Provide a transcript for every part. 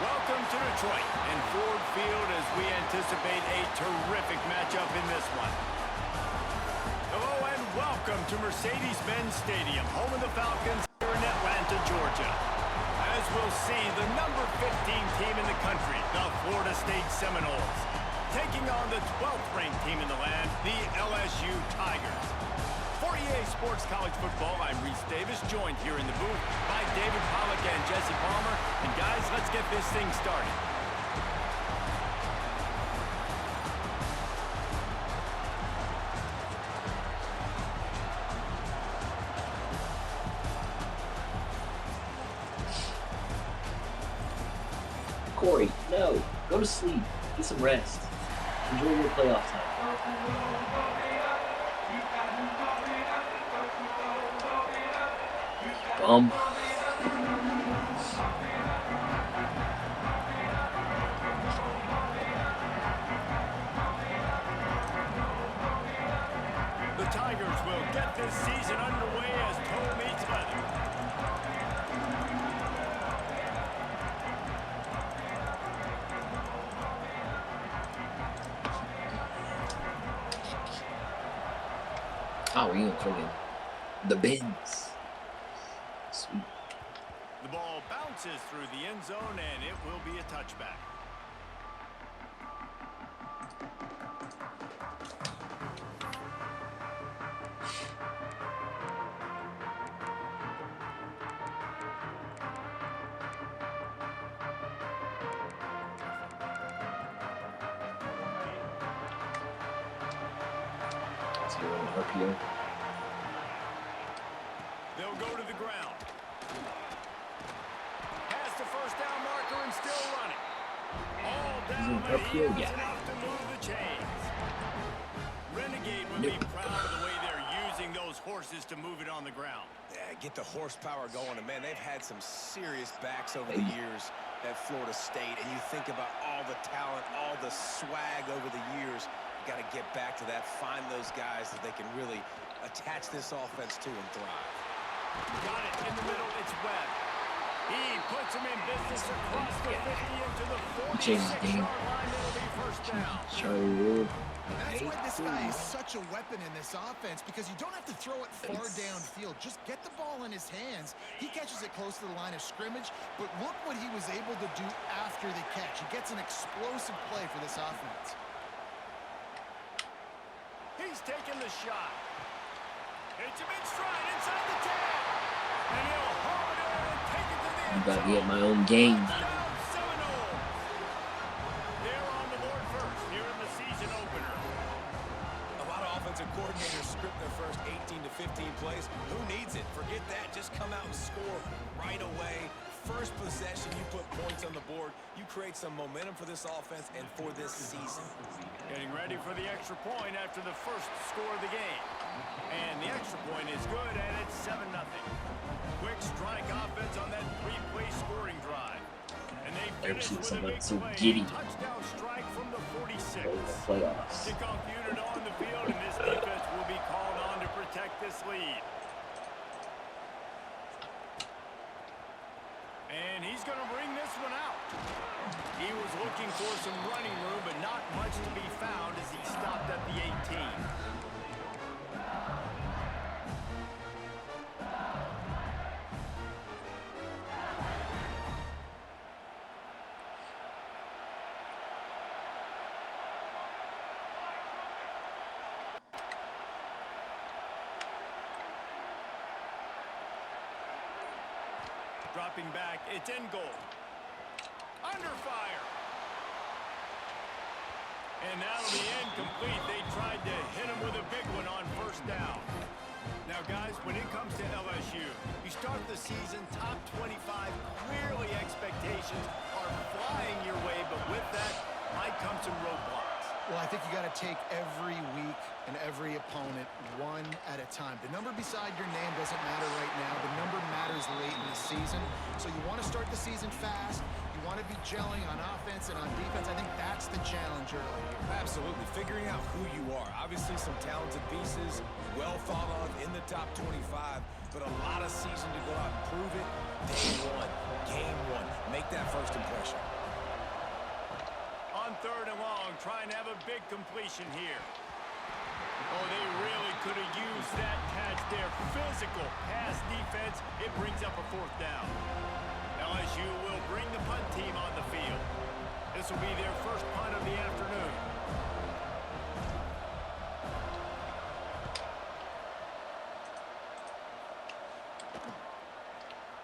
Welcome to Detroit and Ford Field as we anticipate a terrific matchup in this one. Hello and welcome to Mercedes-Benz Stadium, home of the Falcons here in Atlanta, Georgia. As we'll see, the number 15 team in the country, the Florida State Seminoles, taking on the 12th ranked team in the land, the LSU Tigers. For EA Sports College Football, I'm Reese Davis, joined here in the booth by David Pollack and Jesse Palmer. And guys, let's get this thing started. Corey, no. Go to sleep. Get some rest. Enjoy your playoff time. Bum. The Tigers will get this season underway as toe meets leather. Oh, we're gonna throw in the bins. Sweet. The ball bounces through the end zone, and it will be a touchback. Let's go on RPO. They'll go to the ground. Past the first down marker and still running. All down the heels enough to move the chains. Renegade would be proud of the way they're using those horses to move it on the ground. Yeah, get the horsepower going. And, man, they've had some serious backs over the years at Florida State. And you think about all the talent, all the swag over the years. You got to get back to that, find those guys that they can really attach this offense to and thrive. Got it in the middle. It's Webb. He puts him in business across the 50 into the 46-yard line. It'll be first down. Charlie Wood. That's why this guy is such a weapon in this offense, because you don't have to throw it far downfield. Just get the ball in his hands. He catches it close to the line of scrimmage, but look what he was able to do after the catch. He gets an explosive play for this offense. He's taking the shot. It's him in stride inside the 10. And he'll haul it in and take it to the end I'm about to zone. get my own game. Touchdown, Seminoles. They're on the board first here in the season opener. A lot of offensive coordinators script their first 18 to 15 plays. Who needs it? Forget that. Just come out and score right away. First possession, you put points on the board. You create some momentum for this offense and for this season. Getting ready for the extra point after the first score of the game. And the extra point is good, and it's 7-0. Quick strike offense on that three-play scoring drive. And they finish with a big so play. giddy. Touchdown strike from the 46. Playoffs. Kickoff unit on the field, and this defense will be called on to protect this lead. And he's going to bring this one out. He was looking for some running room, but not much to be found as he stopped at the 18. Dropping back, it's in goal. Under fire. And that'll be incomplete. They tried to hit him with a big one on first down. Now, guys, when it comes to LSU, you start the season top 25. Clearly, expectations are flying your way, but with that might come some roadblocks. Well, I think you got to take every week and every opponent one at a time. The number beside your name doesn't matter right now. The number matters late in the season. So you want to start the season fast. You want to be gelling on offense and on defense. I think that's the challenge early. Absolutely. Figuring out who you are. Obviously, some talented pieces, well thought of in the top 25, but a lot of season to go out and prove it. Day one, game one. Make that first impression. On 3rd and long, trying to have a big completion here. Oh, they really could have used that catch there. Physical pass defense. It brings up a 4th down. LSU will bring the punt team on the field. This will be their first punt of the afternoon.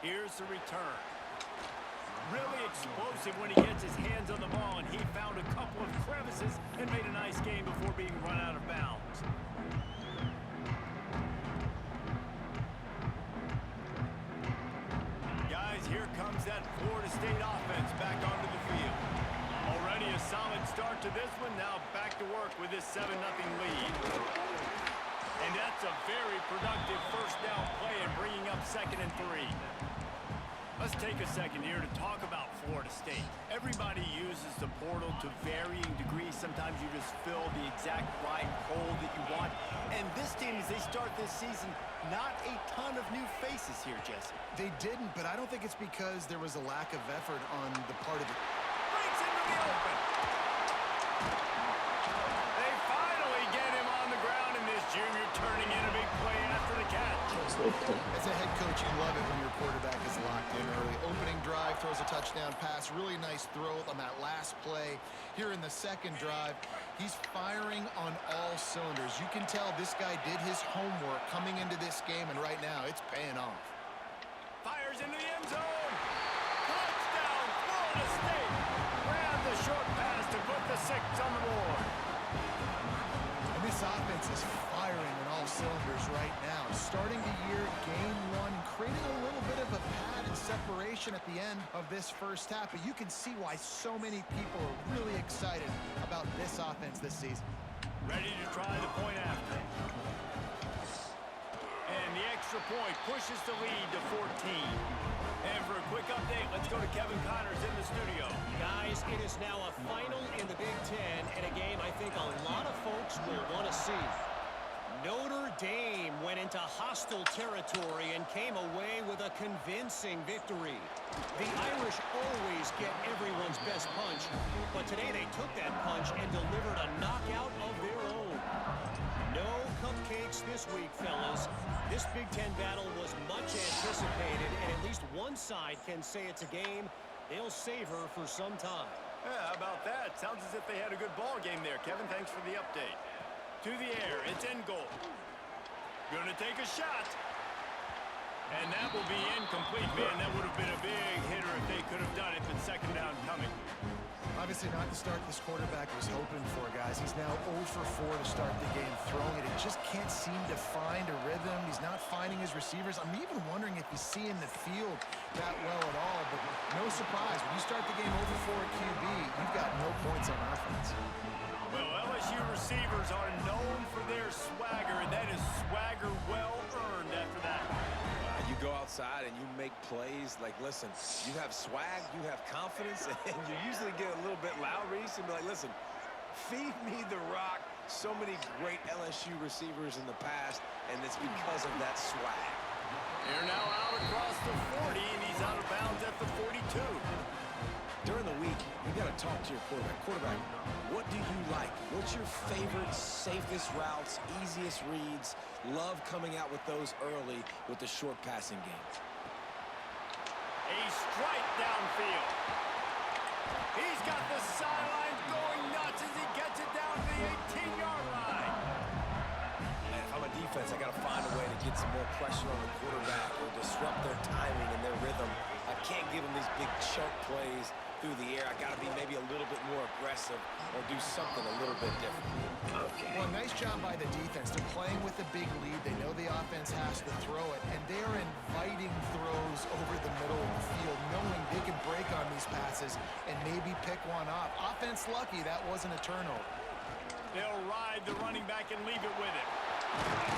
Here's the return. Really explosive when he gets his hands on the ball, and he found a couple of crevices and made a nice game before being run out of bounds. Guys, here comes that Florida State offense back onto the field. Already a solid start to this one. Now back to work with this 7-0 lead. And that's a very productive first down play and bringing up 2nd and 3. Let's take a second here to talk about Florida State. Everybody uses the portal to varying degrees. Sometimes you just fill the exact right hole that you want. And this team, as they start this season, not a ton of new faces here, Jesse. They didn't, but I don't think it's because there was a lack of effort on the part of the... Breaks into the open. They finally get him on the ground, and this junior turning in a big play after the catch. As a head coach, you love it when your quarterback is locked in early. Opening drive, throws a touchdown pass. Really nice throw on that last play. Here in the 2nd drive, he's firing on all cylinders. You can tell this guy did his homework coming into this game, and right now it's paying off. Fires into the end zone. Touchdown, Florida State. Ran the short pass to put the 6 on the board. And this offense is firing on all cylinders right now. Starting the year, game 1, creating a little bit of a pad and separation at the end of this first half. But you can see why so many people are really excited about this offense this season. Ready to try the point after. And the extra point pushes the lead to 14. And for a quick update, let's go to Kevin Connors in the studio. Guys, it is now a final in the Big Ten, and a game I think a lot of folks will want to see. Notre Dame went into hostile territory and came away with a convincing victory. The Irish always get everyone's best punch, but today they took that punch and delivered a knockout of their own. No cupcakes this week, fellas. This Big Ten battle was much anticipated, and at least one side can say it's a game they'll savor for some time. Yeah, how about that? Sounds as if they had a good ball game there. Kevin, thanks for the update. To the air, it's in goal. Gonna take a shot. And that will be incomplete. Man, that would have been a big hitter if they could have done it, but 2nd down coming. Obviously not the start this quarterback was hoping for, guys. He's now 0 for 4 to start the game throwing it. He just can't seem to find a rhythm. He's not finding his receivers. I'm even wondering if he's seeing the field that well at all. But no surprise, when you start the game 0 for 4 at QB, you've got no points on offense. Well, LSU receivers are known for their swagger, and that is swagger well earned after that. You go outside and you make plays. Like, listen, you have swag, you have confidence, and you usually get a little bit loud, Reese, and be like, listen, feed me the rock. So many great LSU receivers in the past, and it's because of that swag. They're now out across the 40, and he's out of bounds at the 42. During the week, you got to talk to your quarterback. Quarterback, what do you like? What's your favorite, safest routes, easiest reads? Love coming out with those early with the short passing game. A strike downfield. He's got the sidelines going nuts as he gets it down to the 18-yard line. And if I'm a defense, I got to find a way to get some more pressure on the quarterback or disrupt their timing and their rhythm. I can't give them these big chunk plays through the air. I got to be maybe a little bit more aggressive or do something a little bit different. Okay. Well, nice job by the defense. They're playing with a big lead. They know the offense has to throw it, and they are inviting throws over the middle of the field, knowing they can break on these passes and maybe pick one off. Offense lucky that wasn't a turnover. They'll ride the running back and leave it with him.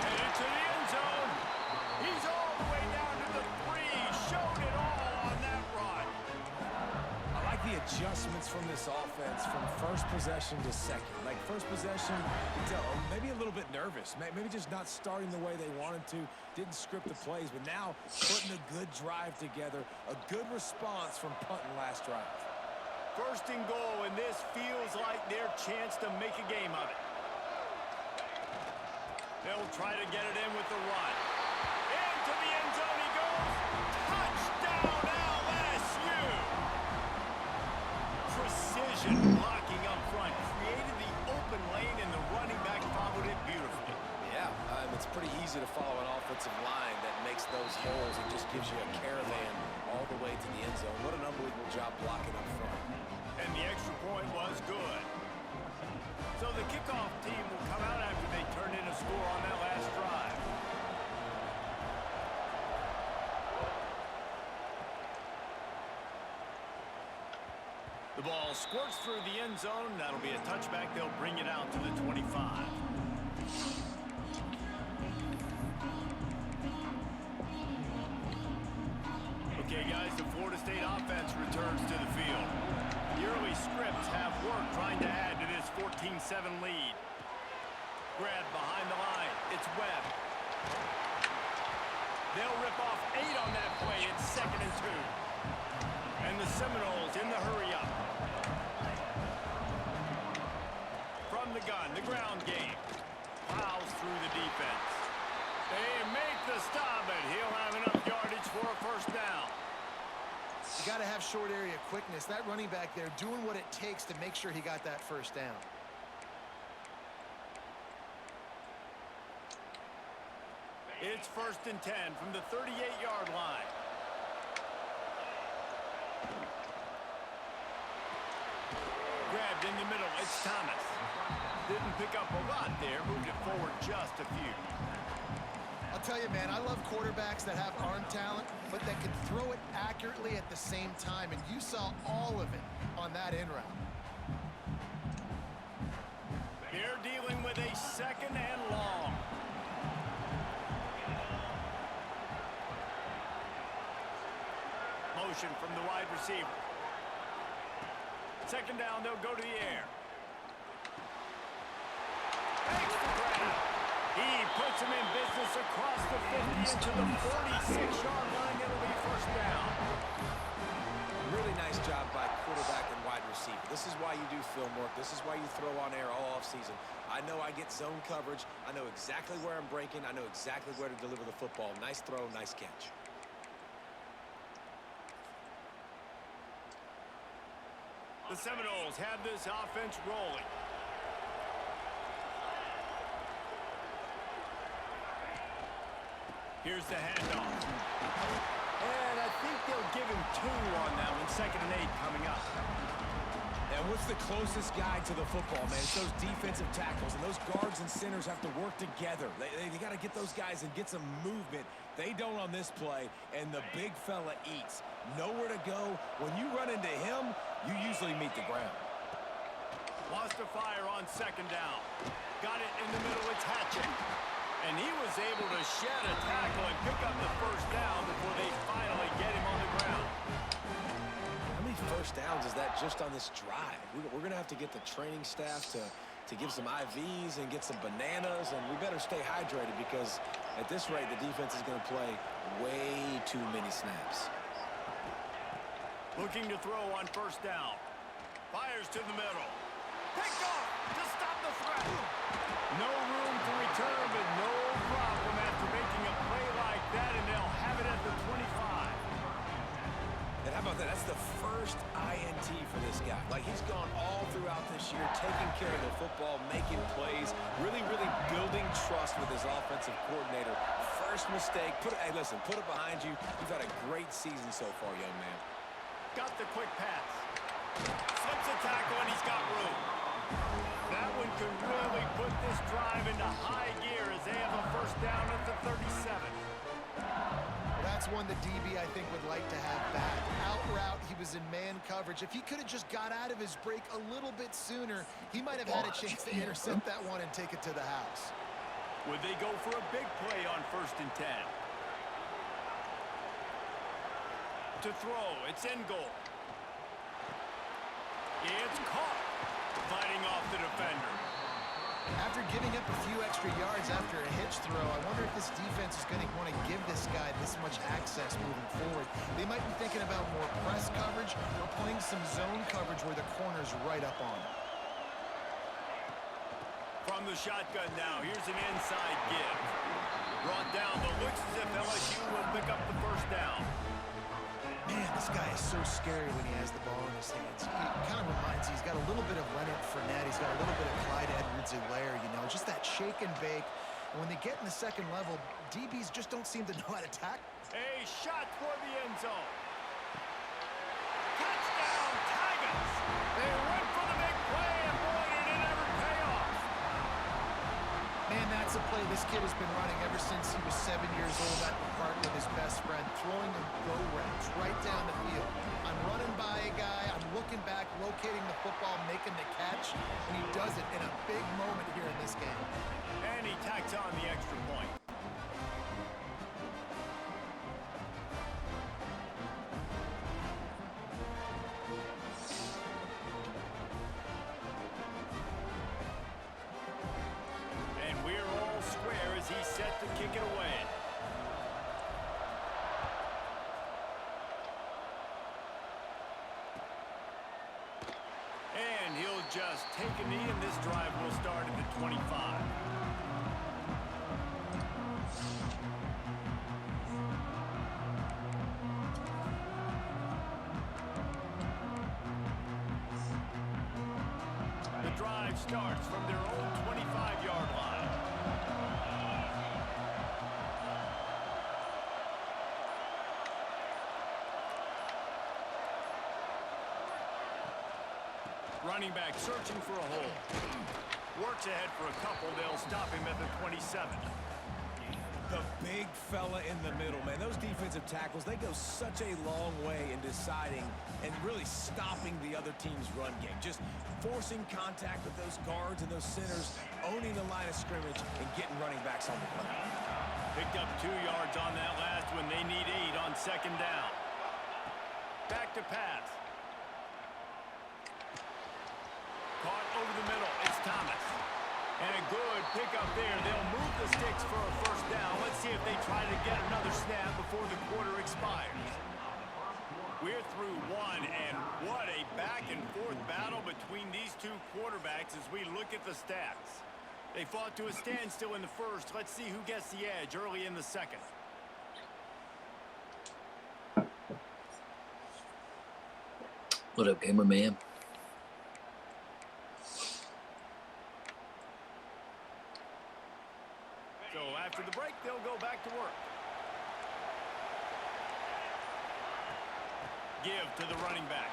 And into the end zone. He's all the way down to the 3. Showed it all on that run. I like the adjustments from this offense from first possession to second. Like first possession, you tell maybe a little bit nervous, maybe just not starting the way they wanted to, didn't script the plays, but now putting a good drive together, a good response from punting last drive. First and goal, and this feels like their chance to make a game of it. They'll try to get it in with the run. Into the end zone he goes. Touchdown, LSU! Precision blocking up front created the open lane, and the running back followed it beautifully. Yeah, it's pretty easy to follow an offensive line that makes those holes and just gives you a caravan all the way to the end zone. What an unbelievable job blocking up front. And the extra point was good. So the kickoff team will come out after they turn in a score on that last drive. The ball squirts through the end zone. That'll be a touchback. They'll bring it out to the 25. Okay, guys, the Florida State offense returns to the field. The early scripts have worked trying to add to this 14-7 lead. Grab behind the line. It's Webb. They'll rip off 8 on that play. It's 2nd and 2. And the Seminoles in the hurry-up. From the gun, the ground game. Plows through the defense. They make the stop, but he'll have enough yardage for a first down. You got to have short area quickness. That running back there doing what it takes to make sure he got that first down. It's 1st and 10 from the 38-yard line. Grabbed in the middle. It's Thomas. Didn't pick up a lot there. Moved it forward just a few. I'll tell you, man, I love quarterbacks that have arm talent, but that can throw it accurately at the same time, and you saw all of it on that in route. They're dealing with a 2nd and long. Motion from the wide receiver. 2nd down, they'll go to the air. Makes the grab. He puts him in business across the 50 into the 46-yard line. It'll be first down. Really nice job by quarterback and wide receiver. This is why you do film work. This is why you throw on air all offseason. I know I get zone coverage. I know exactly where I'm breaking. I know exactly where to deliver the football. Nice throw, nice catch. The Seminoles have this offense rolling. Here's the handoff. And I think they'll give him 2 on that one. 2nd and 8 coming up. And what's the closest guy to the football, man? It's those defensive tackles, and those guards and centers have to work together. They got to get those guys and get some movement. They don't on this play, and the big fella eats. Nowhere to go. When you run into him, you usually meet the ground. Lost a fire on 2nd down. Got it in the middle. It's Hatchett. And he was able to shed a tackle and pick up the first down before they finally get him on the ground. How many first downs is that just on this drive? We're going to have to get the training staff to give some IVs and get some bananas, and we better stay hydrated because at this rate, the defense is going to play way too many snaps. Looking to throw on 1st down. Fires to the middle. Picked off to stop the threat. No room to return, but no problem after making a play like that, and they'll have it at the 25. And how about that? That's the first INT for this guy. Like, he's gone all throughout this year, taking care of the football, making plays, really building trust with his offensive coordinator. First mistake. Hey, listen, put it behind you. You've had a great season so far, young man. Got the quick pass. Slips a tackle, and he's got room. That one could really put this drive into high gear as they have a first down at the 37. That's one the DB, I think, would like to have back. Out route, he was in man coverage. If he could have just got out of his break a little bit sooner, he might have had a chance to intercept that one and take it to the house. Would they go for a big play on 1st and 10? To throw, it's in goal. It's caught. Fighting off the defender. After giving up a few extra yards after a hitch throw, I wonder if this defense is going to want to give this guy this much access moving forward. They might be thinking about more press coverage or playing some zone coverage where the corner's right up on him. From the shotgun now, here's an inside give. Brought down, but looks as if LSU will pick up the first down. Man, this guy is so scary when he has the ball in his hands. He kind of reminds me, he's got a little bit of Leonard Fournette. He's got a little bit of Clyde Edwards-Helaire, you know, just that shake and bake. And when they get in the second level, DBs just don't seem to know how to tackle. A shot toward the end zone. Touchdown, Tigers! They went for the big play, and boy, did it ever pay off. Man, that's a play this kid has been running ever since he was 7 years old at the park with his best friend, throwing them go routes right down the field. I'm running by a guy, I'm looking back, locating the football, making the catch, and he does it in a big moment here in this game. And he tacks on the extra point. And we're all square as he's set to kick it away. And he'll just take a knee, and this drive will start at the 25. The drive starts from their own 25-yard line. Running back searching for a hole. Works ahead for a couple. They'll stop him at the 27. The big fella in the middle, man. Those defensive tackles, they go such a long way in deciding and really stopping the other team's run game. Just forcing contact with those guards and those centers, owning the line of scrimmage, and getting running backs on the ground. Picked up 2 yards on that last one. They need 8 on second down. Back to pass. Caught over the middle. It's Thomas. And a good pickup there. They'll move the sticks for a first down. Let's see if they try to get another snap before the quarter expires. We're through one, and what a back-and-forth battle between these two quarterbacks as we look at the stats. They fought to a standstill in the first. Let's see who gets the edge early in the second. What up, gamer man? So after the break, they'll go back to work. Give to the running back.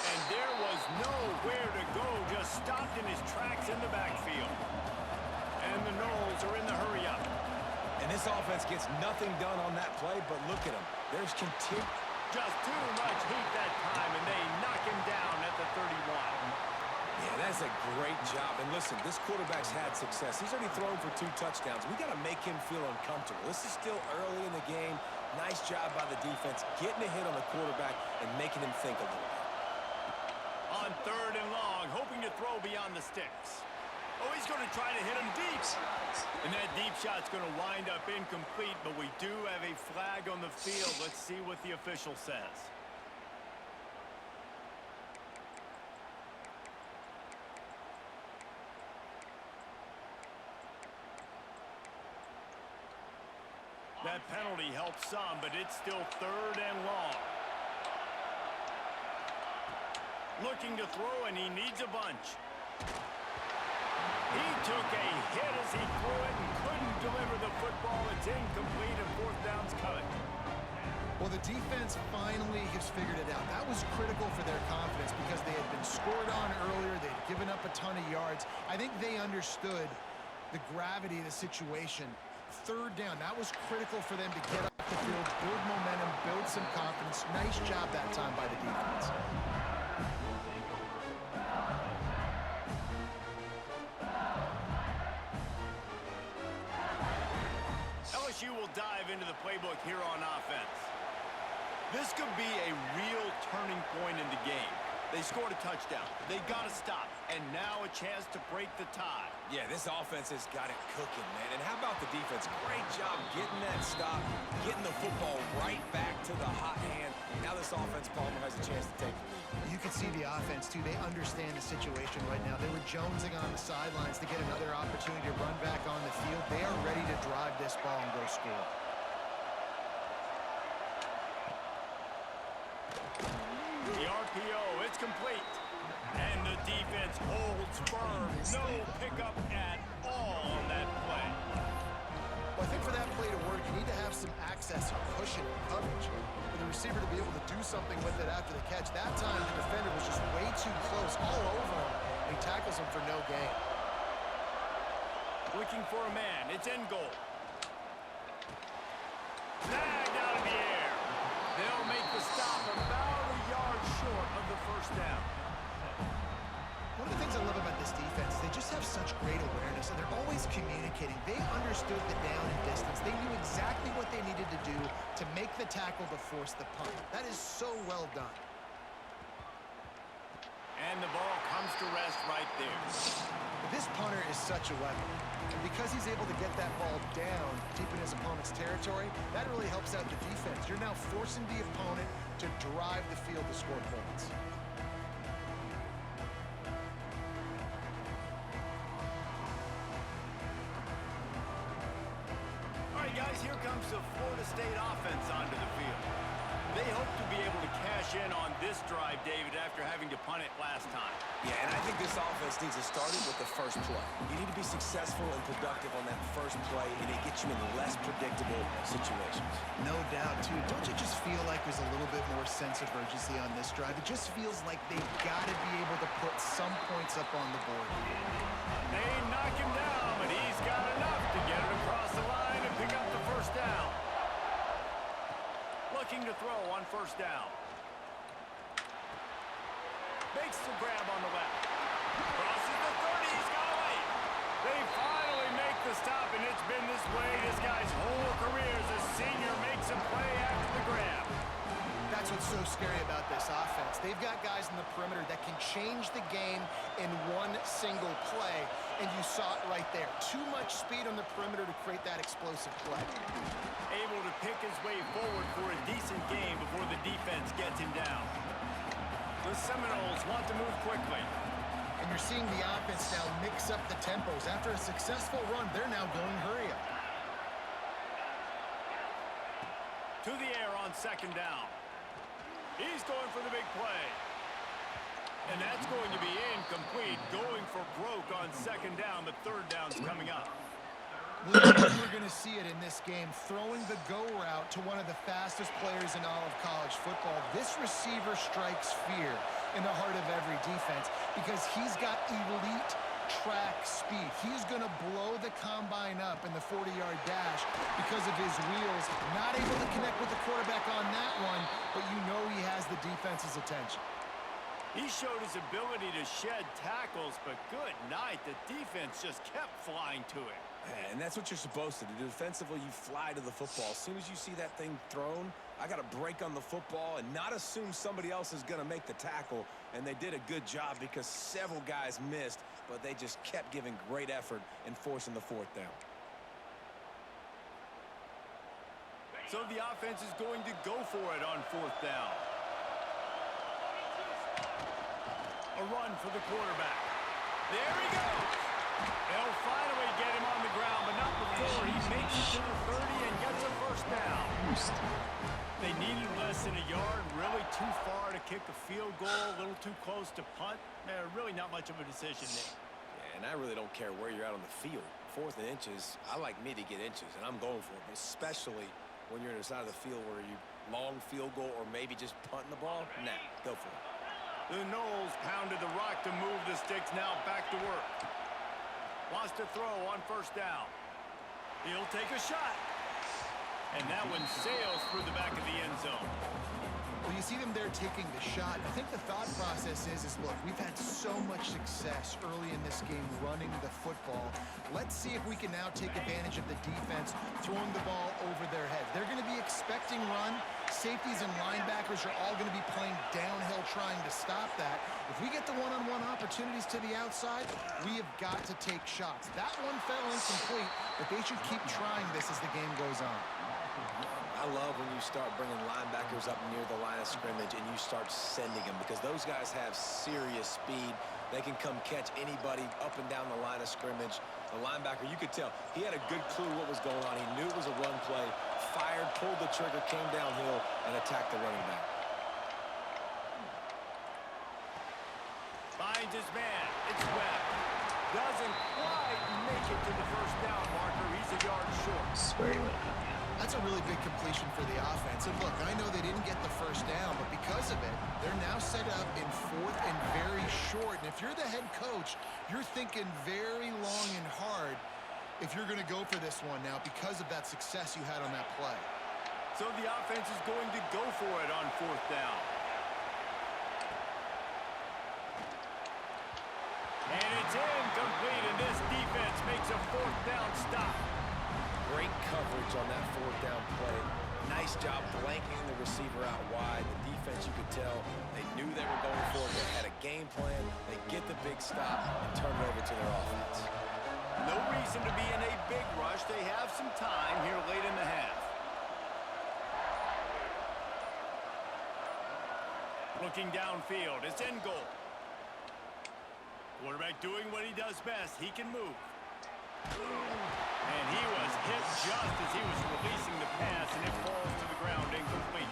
And there was nowhere to go, just stopped in his tracks in the backfield. And the Knowles are in the hurry up. And this offense gets nothing done on that play, but look at him. There's continued. Just too much heat that time, and they knock him down at the 31. Yeah, that's a great job. And listen, this quarterback's had success. He's already thrown for 2 touchdowns. We got to make him feel uncomfortable. This is still early in the game. Nice job by the defense, getting a hit on the quarterback and making him think a little bit. On 3rd and long, hoping to throw beyond the sticks. Oh, he's going to try to hit him deep. And that deep shot's going to wind up incomplete, but we do have a flag on the field. Let's see what the official says. That penalty helps some, but it's still 3rd and long. Looking to throw, and he needs a bunch. He took a hit as he threw it and couldn't deliver the football. It's incomplete, and 4th down's coming. Well, the defense finally has figured it out. That was critical for their confidence because they had been scored on earlier. They had given up a ton of yards. I think they understood the gravity of the situation. 3rd down, that was critical for them to get off the field, build momentum, build some confidence. Nice job that time by the defense. LSU will dive into the playbook here on offense. This could be a real turning point in the game. They They scored a touchdown. They got to stop. And now a chance to break the tie. Yeah, this offense has got it cooking, man. And how about the defense? Great job getting that stop, getting the football right back to the hot hand. Now this offense, Palmer, has a chance to take the lead. You can see the offense, too. They understand the situation right now. They were jonesing on the sidelines to get another opportunity to run back on the field. They are ready to drive this ball and go score. The RPO, it's complete. And the defense holds firm. No pickup at all on that play. Well, I think for that play to work, you need to have some access or cushion and coverage for the receiver to be able to do something with it after the catch. That time, the defender was just way too close, all over him, and he tackles him for no gain. Looking for a man. It's in goal. Snagged out of the air. They'll make the stop about a yard short of the first down. One of the things I love about this defense, they just have such great awareness, and they're always communicating. They understood the down and distance. They knew exactly what they needed to do to make the tackle to force the punt. That is so well done. And the ball comes to rest right there. This punter is such a weapon. And because he's able to get that ball down deep in his opponent's territory, that really helps out the defense. You're now forcing the opponent to drive the field to score points. Guys, here comes the Florida State offense onto the field. They hope to be able to cash in on this drive, David, after having to punt it last time. Yeah, and I think this offense needs to start it with the first play. You need to be successful and productive on that first play, and it gets you in less predictable situations. No doubt, too. Don't you just feel like there's a little bit more sense of urgency on this drive? It just feels like they've got to be able to put some points up on the board. They knock him down, but he's got enough to get it across the line and pick up the first down. Looking to throw on first down. Makes the grab on the left. Crosses the 30, he's got away. They finally make the stop, and it's been this way this guy's whole career as a senior makes a play after the grab. That's what's so scary about this offense. They've got guys in the perimeter that can change the game in one single play, and you saw it right there. Too much speed on the perimeter to create that explosive play. Able to pick his way forward for a decent game before the defense gets him down. The Seminoles want to move quickly. And you're seeing the offense now mix up the tempos. After a successful run, they're now going hurry up. To the air on second down. He's going for the big play. And that's going to be incomplete. Going for broke on second down. The third down's coming up. We're going to see it in this game, throwing the go route to one of the fastest players in all of college football. This receiver strikes fear in the heart of every defense because he's got elite track speed. He's going to blow the combine up in the 40-yard dash because of his wheels. Not able to connect with the quarterback on that one, but you know he has the defense's attention. He showed his ability to shed tackles, but good night. The defense just kept flying to it. And that's what you're supposed to do. Defensively, you fly to the football. As soon as you see that thing thrown, I got to break on the football and not assume somebody else is going to make the tackle. And they did a good job because several guys missed, but they just kept giving great effort in forcing the fourth down. So the offense is going to go for it on fourth down. A run for the quarterback. There he goes. They'll finally get him on the ground, but not before he makes it to the 30 and gets a first down. They needed less than a yard, really too far to kick a field goal, a little too close to punt. Really not much of a decision there. Yeah, and I really don't care where you're out on the field. Fourth and inches, I like me to get inches, and I'm going for it, but especially when you're in the side of the field where you long field goal or maybe just punting the ball. Nah, go for it. The Noles pounded the rock to move the sticks, now back to work. Wants to throw on first down. He'll take a shot. And that one sails through the back of the end zone. Well, you see them there taking the shot. I think the thought process is look, we've had so much success early in this game running the football. Let's see if we can now take advantage of the defense throwing the ball over their heads. They're going to be expecting run. Safeties and linebackers are all going to be playing downhill trying to stop that. we get the one-on-one opportunities to the outside, we have got to take shots. That one fell incomplete, but they should keep trying this as the game goes on. I love when you start bringing linebackers up near the line of scrimmage and you start sending them, because those guys have serious speed. They can come catch anybody up and down the line of scrimmage. The linebacker, you could tell, he had a good clue what was going on. He knew it was a run play, fired, pulled the trigger, came downhill, and attacked the running back. Finds his man. It's Webb. Doesn't quite make it to the first down marker. He's a yard short. Swear he went up. That's a really big completion for the offense. And look, I know they didn't get the first down, but because of it, they're now set up in 4th and very short. And if you're the head coach, you're thinking very long and hard if you're going to go for this one now because of that success you had on that play. So the offense is going to go for it on 4th down. And it's incomplete, and this defense makes a 4th down stop. Great coverage on that 4th down play. Nice job blanking the receiver out wide. The defense, you could tell, they knew they were going for it. They had a game plan. They get the big stop and turn it over to their offense. No reason to be in a big rush. They have some time here late in the half. Looking downfield, it's in goal. Quarterback doing what he does best. He can move. And he was hit just as he was releasing the pass, and it falls to the ground incomplete.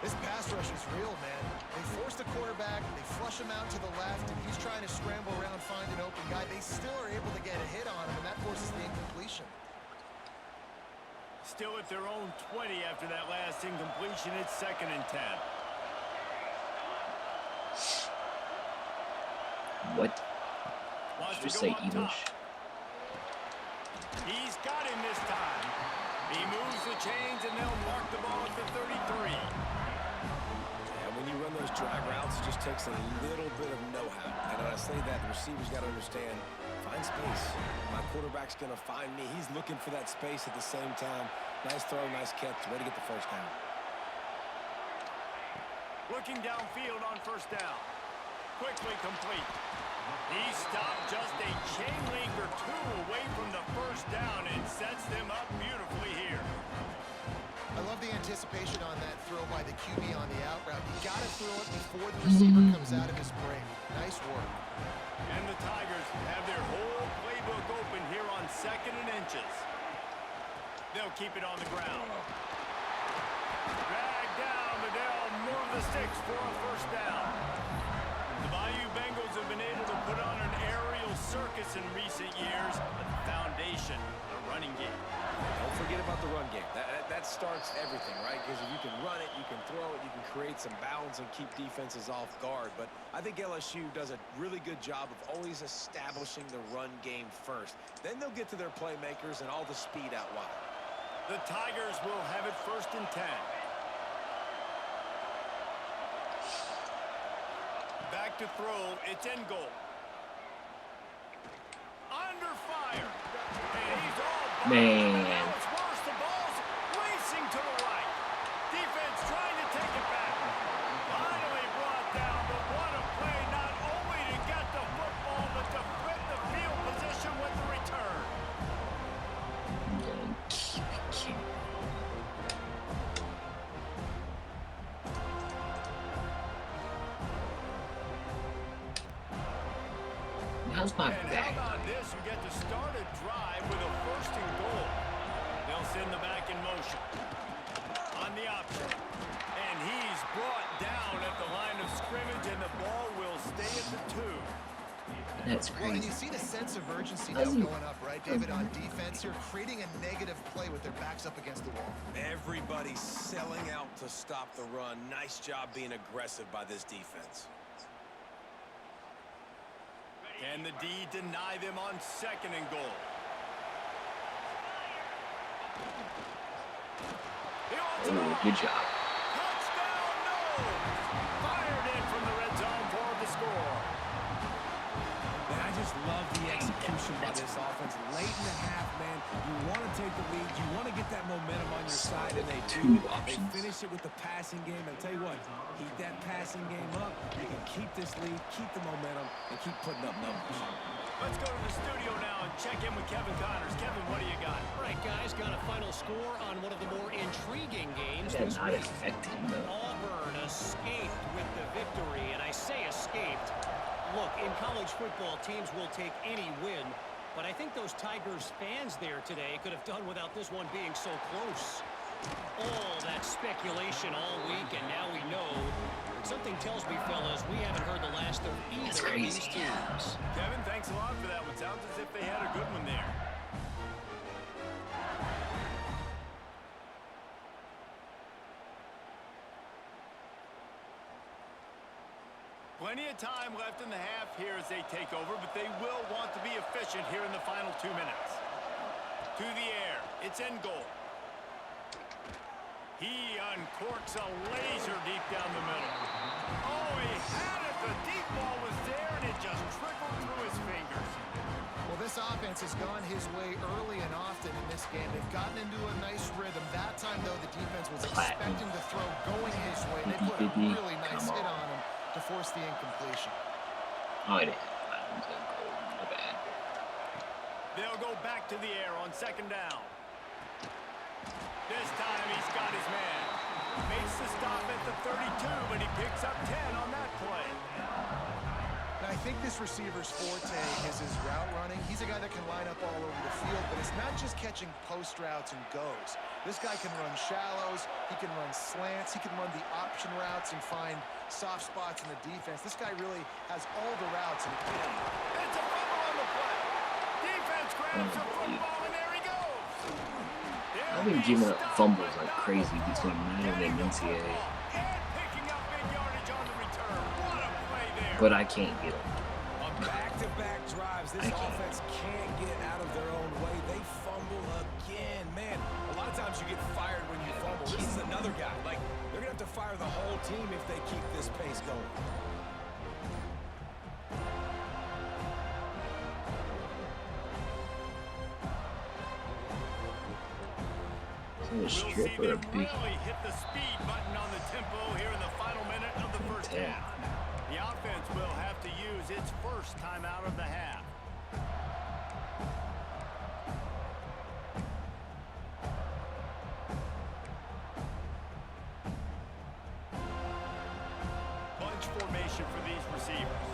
This pass rush is real, man. They force the quarterback, they flush him out to the left, and he's trying to scramble around, find an open guy. They still are able to get a hit on him, and that forces the incompletion. Still at their own 20 after that last incompletion. It's 2nd and 10. What? Wants Did you to say go up English? top. He's got him this time. He moves the chains, and they'll mark the ball at the 33. And when you run those drag routes, it just takes a little bit of know-how. And when I say that, the receiver's got to understand, find space. My quarterback's going to find me. He's looking for that space at the same time. Nice throw, nice catch. Way to get the first down. Looking downfield on 1st down. Quickly complete. He stopped just a chain link or 2 away from the first down and sets them up beautifully here. I love the anticipation on that throw by the QB on the out route. You got to throw it before the receiver comes out of his break. Nice work. And the Tigers have their whole playbook open here on 2nd and inches. They'll keep it on the ground. Drag down, but they'll move the sticks for a first down. The Bayou Bengals have been able to put on an aerial circus in recent years, but the foundation, the running game. Don't forget about the run game. That starts everything, right? Because if you can run it, you can throw it, you can create some balance and keep defenses off guard. But I think LSU does a really good job of always establishing the run game first. Then they'll get to their playmakers and all the speed out wide. The Tigers will have it 1st and 10. Back to throw. It's in goal. Under fire. And he's all Man. Now it's worse. The ball's racing to the right. Defense trying to take it back. Finally brought down, but what a play. Not only to get the football, but to flip the field position with the return. How's my And back? how about this? You get to start a drive with a 1st and goal. They'll send the back in motion. On the option. And he's brought down at the line of scrimmage, and the ball will stay at the 2. That's Well, and you crazy. see the sense of urgency now going up, right, David, on defense. You're creating a negative play with their backs up against the wall. Everybody's selling out to stop the run. Nice job being aggressive by this defense. Can the D deny them on 2nd and goal? Oh, good job. Touchdown, no! Fired in from the red zone for the score. And I just just love the execution by this offense. Late in the half, man, you want to take the lead. You want to get that momentum on your side, and they do. They finish it with the passing game. And tell you what, keep that passing game up. You can keep this lead, keep the momentum, and keep putting up numbers. Let's go to the studio now and check in with Kevin Connors. Kevin, what do you got? All right, guys, got a final score on one of the more intriguing games That this not week. affecting though. Auburn escaped with the victory, and I say escaped. Look, in college football, teams will take any win, but I think those Tigers fans there today could have done without this one being so close. All that speculation all week, and now we know. Something tells me, fellas, we haven't heard the last of either of these teams. Kevin, thanks a lot for that one. Sounds as if they had a good one there. Plenty of time left in the half here as they take over, but they will want to be efficient here in the final 2 minutes. To the air. It's in goal. He uncorks a laser deep down the middle. Oh, he had it. The deep ball was there, and it just trickled through his fingers. Well, this offense has gone his way early and often in this game. They've gotten into a nice rhythm. That time, though, the defense was expecting the throw going his way. They put a really nice hit on him to force the incompletion. Oh, it is. My bad. They'll go back to the air on second down. This time he's got his man. Makes the stop at the 32, but he picks up 10 on that play. Now, I think this receiver's forte is his route running. He's a guy that can line up all over the field, but it's not just catching post routes and goes. This guy can run shallows, he can run slants, he can run the option routes and find soft spots in the defense. This guy really has all the routes. And it's a fumble on the play. Defense grabs the football, and there he goes. I've been giving up fumbles like crazy between Madden and NCAA. But I can't get them. On back-to-back drives, this offense can't get out of their own way. They fumble again. Man, a lot of times you get fired when you fumble. This is another guy. Like, they're going to have to fire the whole team if they keep this pace going. We'll see them really hit the speed button on the tempo here in the final minute of the first half. The offense will have to use its first time out of the half. Bunch formation for these receivers.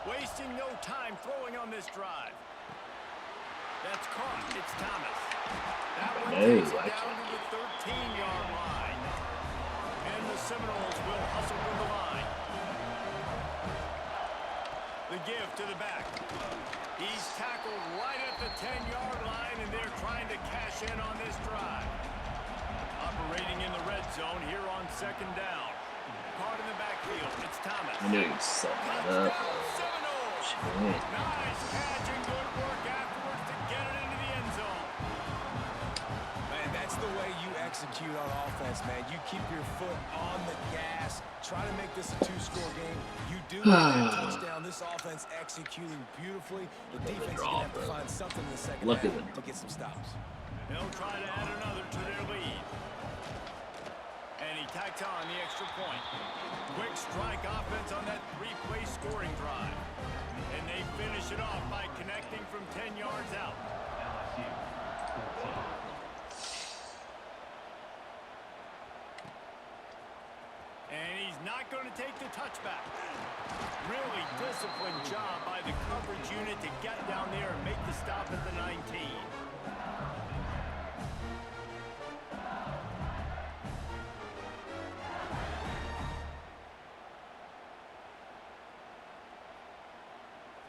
Wasting no time throwing on this drive. That's caught. It's Thomas. That one takes it down to the 13-yard line. And the Seminoles will hustle from the line. The give to the back. He's tackled right at the 10-yard line, and they're trying to cash in on this drive. Operating in the red zone here on second down. Caught in the backfield. It's Thomas. I knew he set that up. Seminoles. Nice catch and good work afterwards to get it into the end zone. Man, that's the way you execute on offense, man. You keep your foot on the gas. Try to make this a two-score game. You do get that touchdown. This offense executing beautifully. The defense is going to have to find something in the second half to get some stops. They'll try to add another to their lead. And he tacks on the extra point. Quick strike offense on that three-play scoring drive. And they finish it off by connecting from 10 yards out. And he's not going to take the touchback. Really disciplined job by the coverage unit to get down there and make the stop at the 19.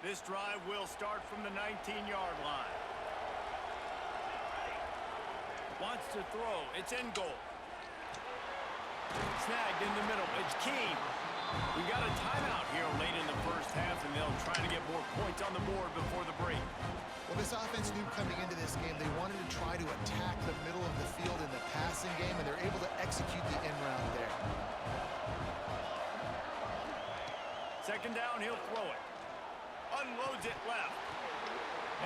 This drive will start from the 19-yard line. Wants to throw. It's in goal. Snagged in the middle. It's Keene. We've got a timeout here late in the first half, and they'll try to get more points on the board before the break. Well, this offense knew coming into this game they wanted to try to attack the middle of the field in the passing game, and they're able to execute the in route there. Second down, he'll throw it. Unloads it left.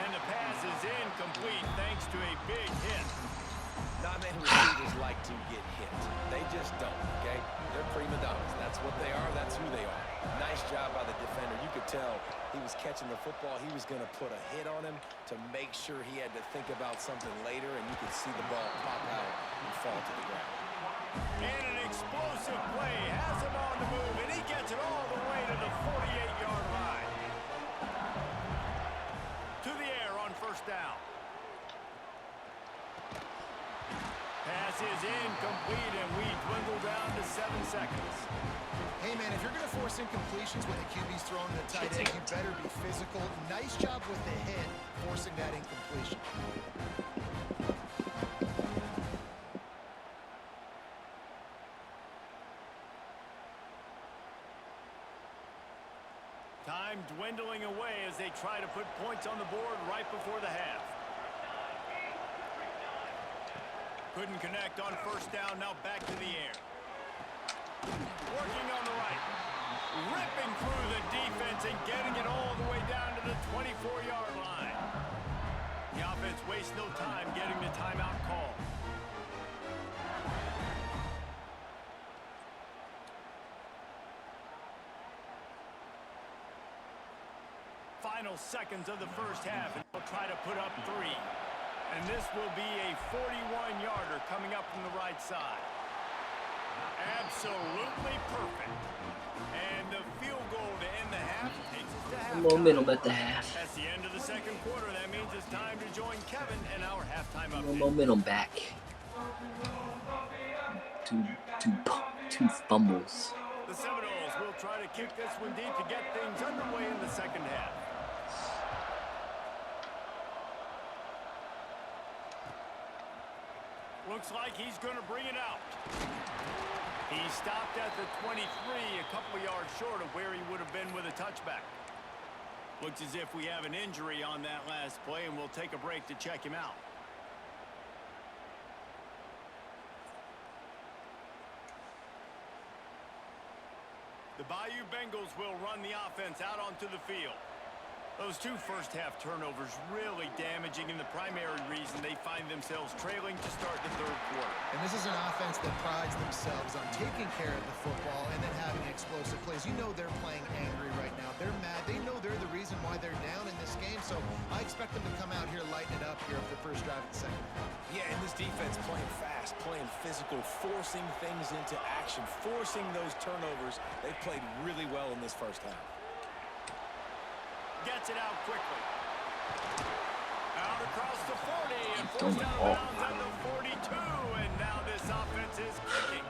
And the pass is incomplete thanks to a big hit. Not many receivers like to get hit. They just don't, okay? They're prima donnas. That's what they are. That's who they are. Nice job by the defender. You could tell he was catching the football. He was going to put a hit on him to make sure he had to think about something later, and you could see the ball pop out and fall to the ground. And an explosive play has him on the move, and he gets it all the way to the 48-yard line. To the air on first down. Pass is incomplete, and we dwindle down to 7 seconds. Hey, man, if you're going to force incompletions when the QB's throwing the tight end, you better be physical. Nice job with the hit, forcing that incompletion. Time dwindling away as they try to put points on the board right before the half. Couldn't connect on first down, now back to the air. Working on the right. Ripping through the defense and getting it all the way down to the 24-yard line. The offense wastes no time getting the timeout call. Final seconds of the first half, and they'll try to put up 3. And this will be a 41-yarder coming up from the right side. Absolutely perfect. And the field goal to end the half takes us to halftime. Momentum at the half. That's the end of the second quarter. That means it's time to join Kevin and our halftime update. Momentum back. Two fumbles. The Seminoles will try to kick this one deep to get things underway in the second half. Looks like he's going to bring it out. He stopped at the 23, a couple of yards short of where he would have been with a touchback. Looks as if we have an injury on that last play, and we'll take a break to check him out. The Bayou Bengals will run the offense out onto the field. Those 2 first-half turnovers really damaging, and the primary reason they find themselves trailing to start the third quarter. And this is an offense that prides themselves on taking care of the football and then having explosive plays. You know they're playing angry right now. They're mad. They know they're the reason why they're down in this game, so I expect them to come out here, lighten it up here for the first drive of the second half. Yeah, and this defense playing fast, playing physical, forcing things into action, forcing those turnovers. They've played really well in this first half. Gets it out quickly. Out across the 40 and forced out of bounds at the 42, and now this offense is kicking.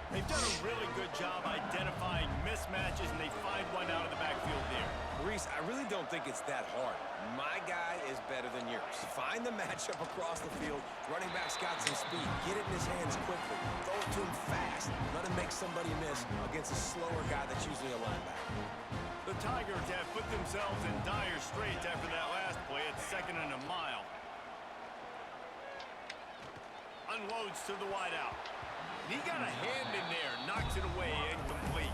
They've done a really good job identifying mismatches, and they find one out of the backfield there. Reese, I really don't think it's that hard. My guy is better than yours. Find the matchup across the field. Running back's got some speed. Get it in his hands quickly. Throw it to him fast. Let him make somebody miss against a slower guy that's usually a linebacker. The Tigers have put themselves in dire straits after that last play. It's 2nd and a mile. Unloads to the wideout. He got a hand in there, knocks it away, incomplete.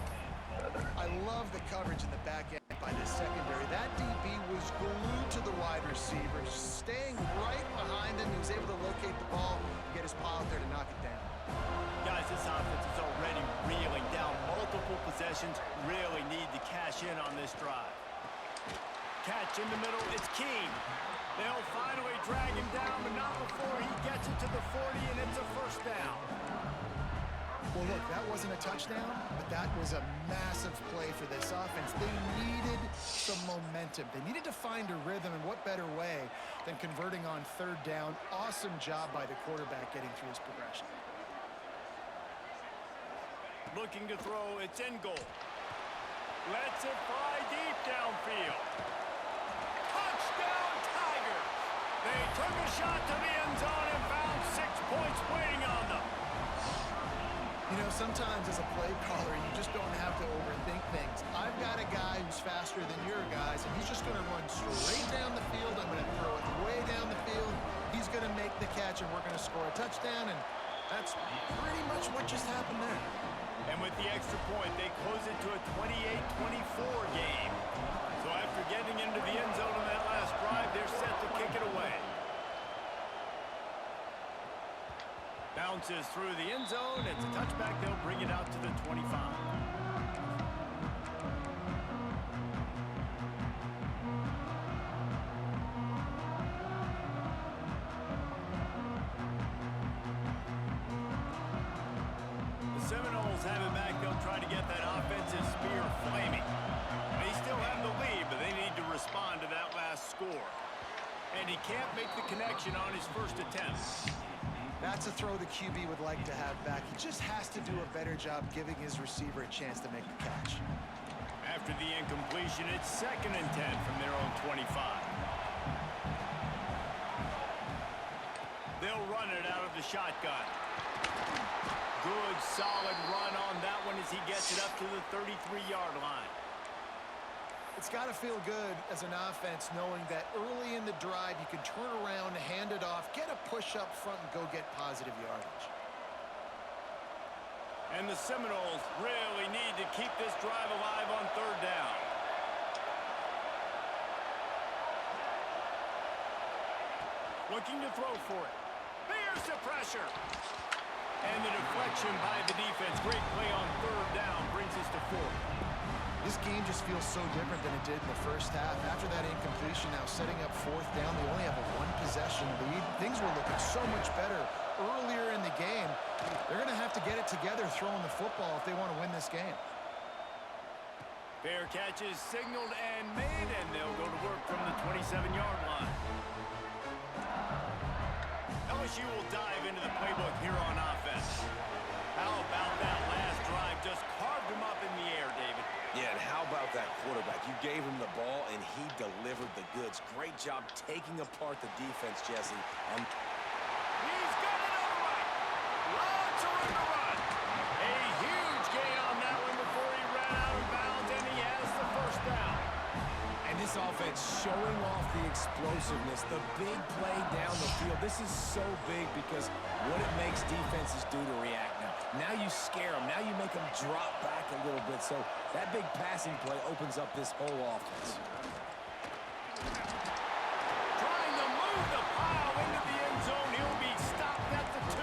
I love the coverage in the back end by the secondary. That DB was glued to the wide receiver, staying right behind him. He was able to locate the ball, get his paw out there to knock it down. Guys, this offense is already reeling down multiple possessions. Really need to cash in on this drive. Catch in the middle, it's King. They'll finally drag him down, but not before he gets it to the 40, and it's a first down. Well, look, that wasn't a touchdown, but that was a massive play for this offense. They needed some momentum. They needed to find a rhythm, and what better way than converting on third down. Awesome job by the quarterback getting through his progression. Looking to throw, it's in goal. Lets it fly deep downfield. Touchdown, Tigers! They took a shot to the end zone and found 6 points waiting on them. You know, sometimes as a play caller, you just don't have to overthink things. I've got a guy who's faster than your guys, and he's just going to run straight down the field. I'm going to throw it way down the field. He's going to make the catch, and we're going to score a touchdown, and that's pretty much what just happened there. And with the extra point, they close it to a 28-24 game. So after getting into the end zone on that last drive, they're set to kick it away. Bounces through the end zone. It's a touchback. They'll bring it out to the 25. The Seminoles have it back. They'll try to get that offensive spear flaming. They still have the lead, but they need to respond to that last score. And he can't make the connection on his first attempt. That's a throw the QB would like to have back. He just has to do a better job giving his receiver a chance to make the catch. After the incompletion, it's 2nd and 10 from their own 25. They'll run it out of the shotgun. Good, solid run on that one as he gets it up to the 33-yard line. It's got to feel good as an offense knowing that early in the drive you can turn around, hand it off, get a push up front, and go get positive yardage. And the Seminoles really need to keep this drive alive on 3rd down. Looking to throw for it. Here's the pressure. And the deflection by the defense. Great play on 3rd down brings us to 4th. This game just feels so different than it did in the first half. After that incompletion, now setting up 4th down, they only have a 1-possession lead. Things were looking so much better earlier in the game. They're going to have to get it together throwing the football if they want to win this game. Fair catch is signaled and made, and they'll go to work from the 27-yard line. LSU will dive into the playbook here on offense. How about that last drive? Just carved him up in the air, David. Yeah, and how about that quarterback? You gave him the ball, and he delivered the goods. Great job taking apart the defense, Jesse. He's got it upright. Lots of room to run. A huge gain on that one before he ran out of bounds, and he has the 1st down. And this offense showing off the explosiveness, the big play down the field. This is so big because what it makes defenses do to react now. Now you scare them. Now you make them drop back a little bit. So that big passing play opens up this whole offense. Trying to move the pile into the end zone. He'll be stopped at the 2.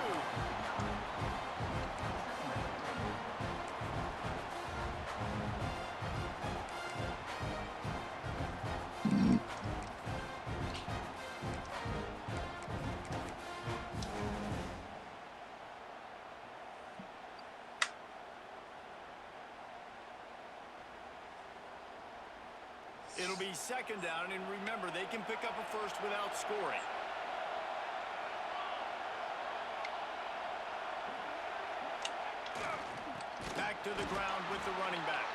It'll be 2nd down, and remember, they can pick up a 1st without scoring. Back to the ground with the running back.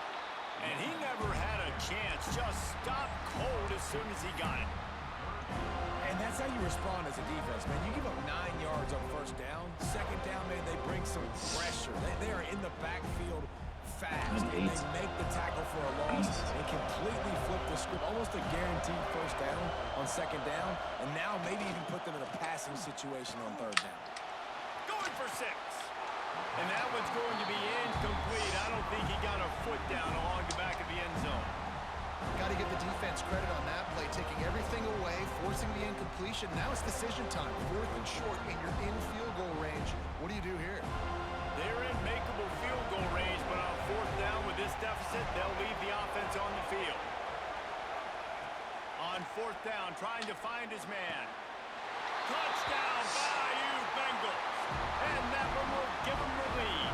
And he never had a chance. Just stopped cold as soon as he got it. And that's how you respond as a defense, man. You give up 9 yards on 1st down. 2nd down, man, they bring some pressure. They are in the backfield fast, and they make the tackle for a loss and completely flip the script. Almost a guaranteed 1st down on 2nd down, and now maybe even put them in a passing situation on 3rd down. Going for 6. And that one's going to be incomplete. I don't think he got a foot down along the back of the end zone. Got to give the defense credit on that play, taking everything away, forcing the incompletion. Now it's decision time. 4th and short, and you're in field goal range. What do you do here? They're in makeable field goal range, but on 4th down with this deficit, they'll leave the offense on the field. On 4th down, trying to find his man. Touchdown, Bayou Bengals. And that one will give them the lead.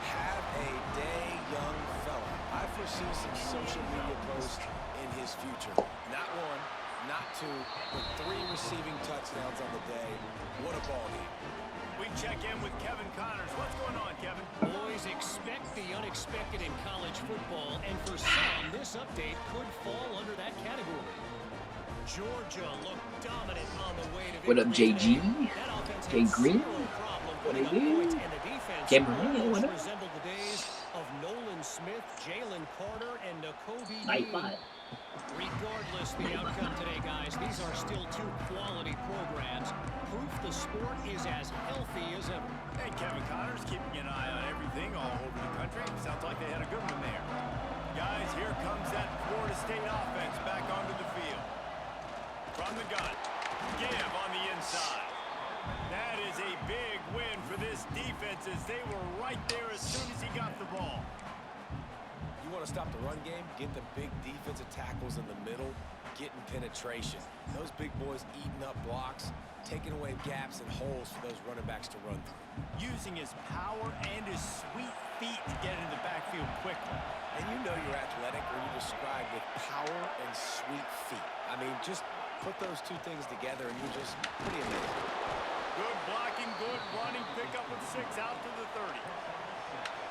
Have a day, young fella. I foresee some social media posts in his future. Not 1, not 2, but 3 receiving touchdowns on the day. What a ball game. We check in with Kevin Connors. What's going on, Kevin? Boys, expect the unexpected in college football, and for some, this update could fall under that category. Georgia looked dominant on the way to victory. What up, JG? That offense Jay had Green? zero problem What putting it up do? points, and the defense What up? resembled the days of Nolan Smith, Jalen Carter, and Nakobe Night Dean. 5. Regardless regardless the outcome today, guys, these are still two quality programs. Proof the sport is as healthy as ever. And Kevin Connors keeping an eye on everything all over the country. Sounds like they had a good one there. Guys, here comes that Florida State offense back onto the field. From the gun, give on the inside. That is a big win for this defense as they were right there as soon as he got the ball. You want to stop the run game, get the big defensive tackles in the middle, getting penetration. Those big boys eating up blocks, taking away gaps and holes for those running backs to run through. Using his power and his sweet feet to get into the backfield quickly. And you know you're athletic when you describe with power and sweet feet. I mean, just put those two things together and you're just pretty amazing. Good blocking, good running, pick up with 6 out to the 30.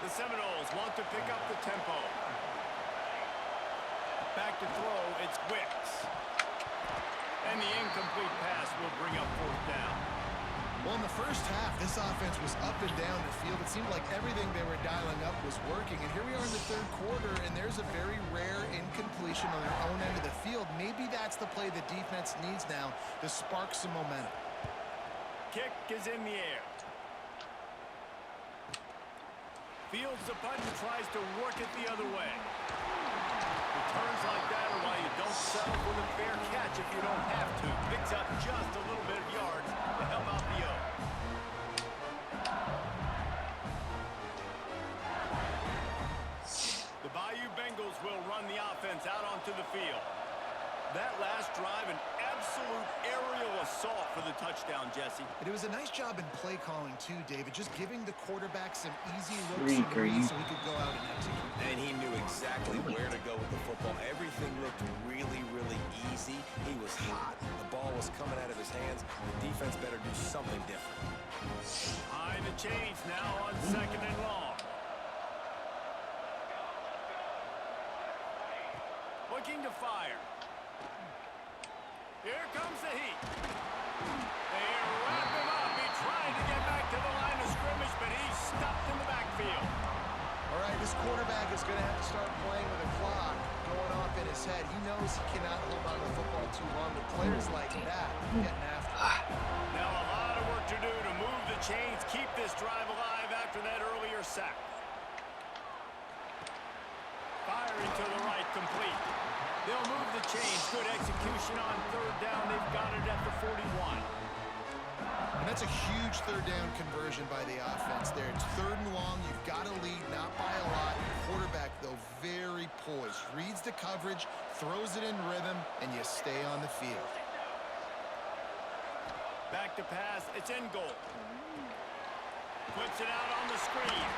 The Seminoles want to pick up the tempo. Back to throw, it's Wicks. And the incomplete pass will bring up 4th down. Well, in the first half, this offense was up and down the field. It seemed like everything they were dialing up was working. And here we are in the 3rd quarter, and there's a very rare incompletion on their own end of the field. Maybe that's the play the defense needs now to spark some momentum. Kick is in the air. Fields the punt and tries to work it the other way. Returns like that are why you don't settle for the fair catch if you don't have to. Picks up just a little bit of yards to help out the O. The Bayou Bengals will run the offense out onto the field. That last drive, an absolute aerial assault for the touchdown, Jesse. And it was a nice job in play calling, too, David. Just giving the quarterback some easy looks and reads so he could go out and execute. And he knew exactly where to go with the football. Everything looked really, really easy. He was hot. The ball was coming out of his hands. The defense better do something different. High the chains now on 2nd and long. Looking to fire. Here comes the heat. They wrap him up. He tried to get back to the line of scrimmage, but he's stopped in the backfield. All right, this quarterback is going to have to start playing with a clock going off in his head. He knows he cannot hold on to the football too long, but players like that getting after him. Now a lot of work to do to move the chains, keep this drive alive after that earlier sack. Firing to the right, complete. They'll move the chains. Good execution on 3rd down. They've got it at the 41. And that's a huge 3rd down conversion by the offense there. It's 3rd and long. You've got to lead, not by a lot. Quarterback, though, very poised. Reads the coverage, throws it in rhythm, and you stay on the field. Back to pass. It's in goal. Flips it out on the screen.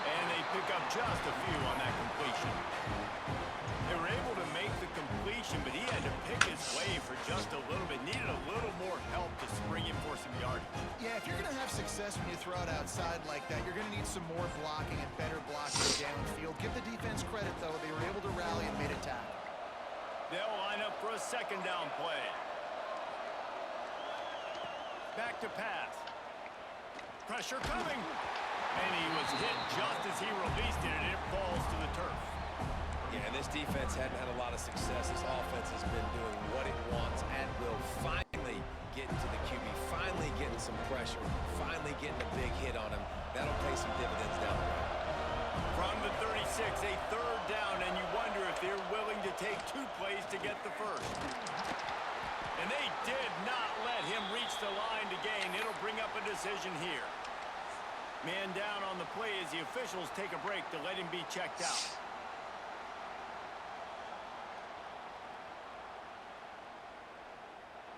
And they pick up just a few on that completion. They were able to make the completion, but he had to pick his way for just a little bit. Needed a little more help to spring him for some yardage. Yeah, if you're going to have success when you throw it outside like that, you're going to need some more blocking and better blocking downfield. Give the defense credit, though. They were able to rally and made a tackle. They'll line up for a 2nd down play. Back to pass. Pressure coming. And he was hit just as he released it, and it falls to the turf. Yeah, and this defense hadn't had a lot of success. This offense has been doing what it wants and will finally get into the QB, finally getting some pressure, finally getting a big hit on him. That'll pay some dividends down the road. From the 36, a 3rd down, and you wonder if they're willing to take 2 plays to get the first. And they did not let him reach the line to gain. It'll bring up a decision here. Man down on the play as the officials take a break to let him be checked out.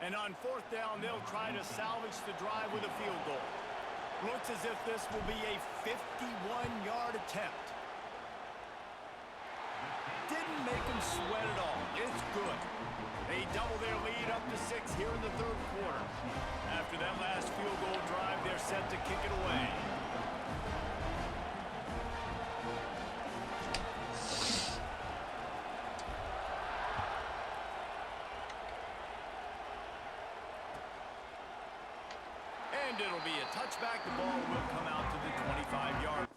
And on 4th down, they'll try to salvage the drive with a field goal. Looks as if this will be a 51-yard attempt. Didn't make them sweat at all. It's good. They double their lead up to 6 here in the 3rd quarter. After that last field goal drive, they're set to kick it away. And it'll be a touchback. The ball will come out to the 25-yard.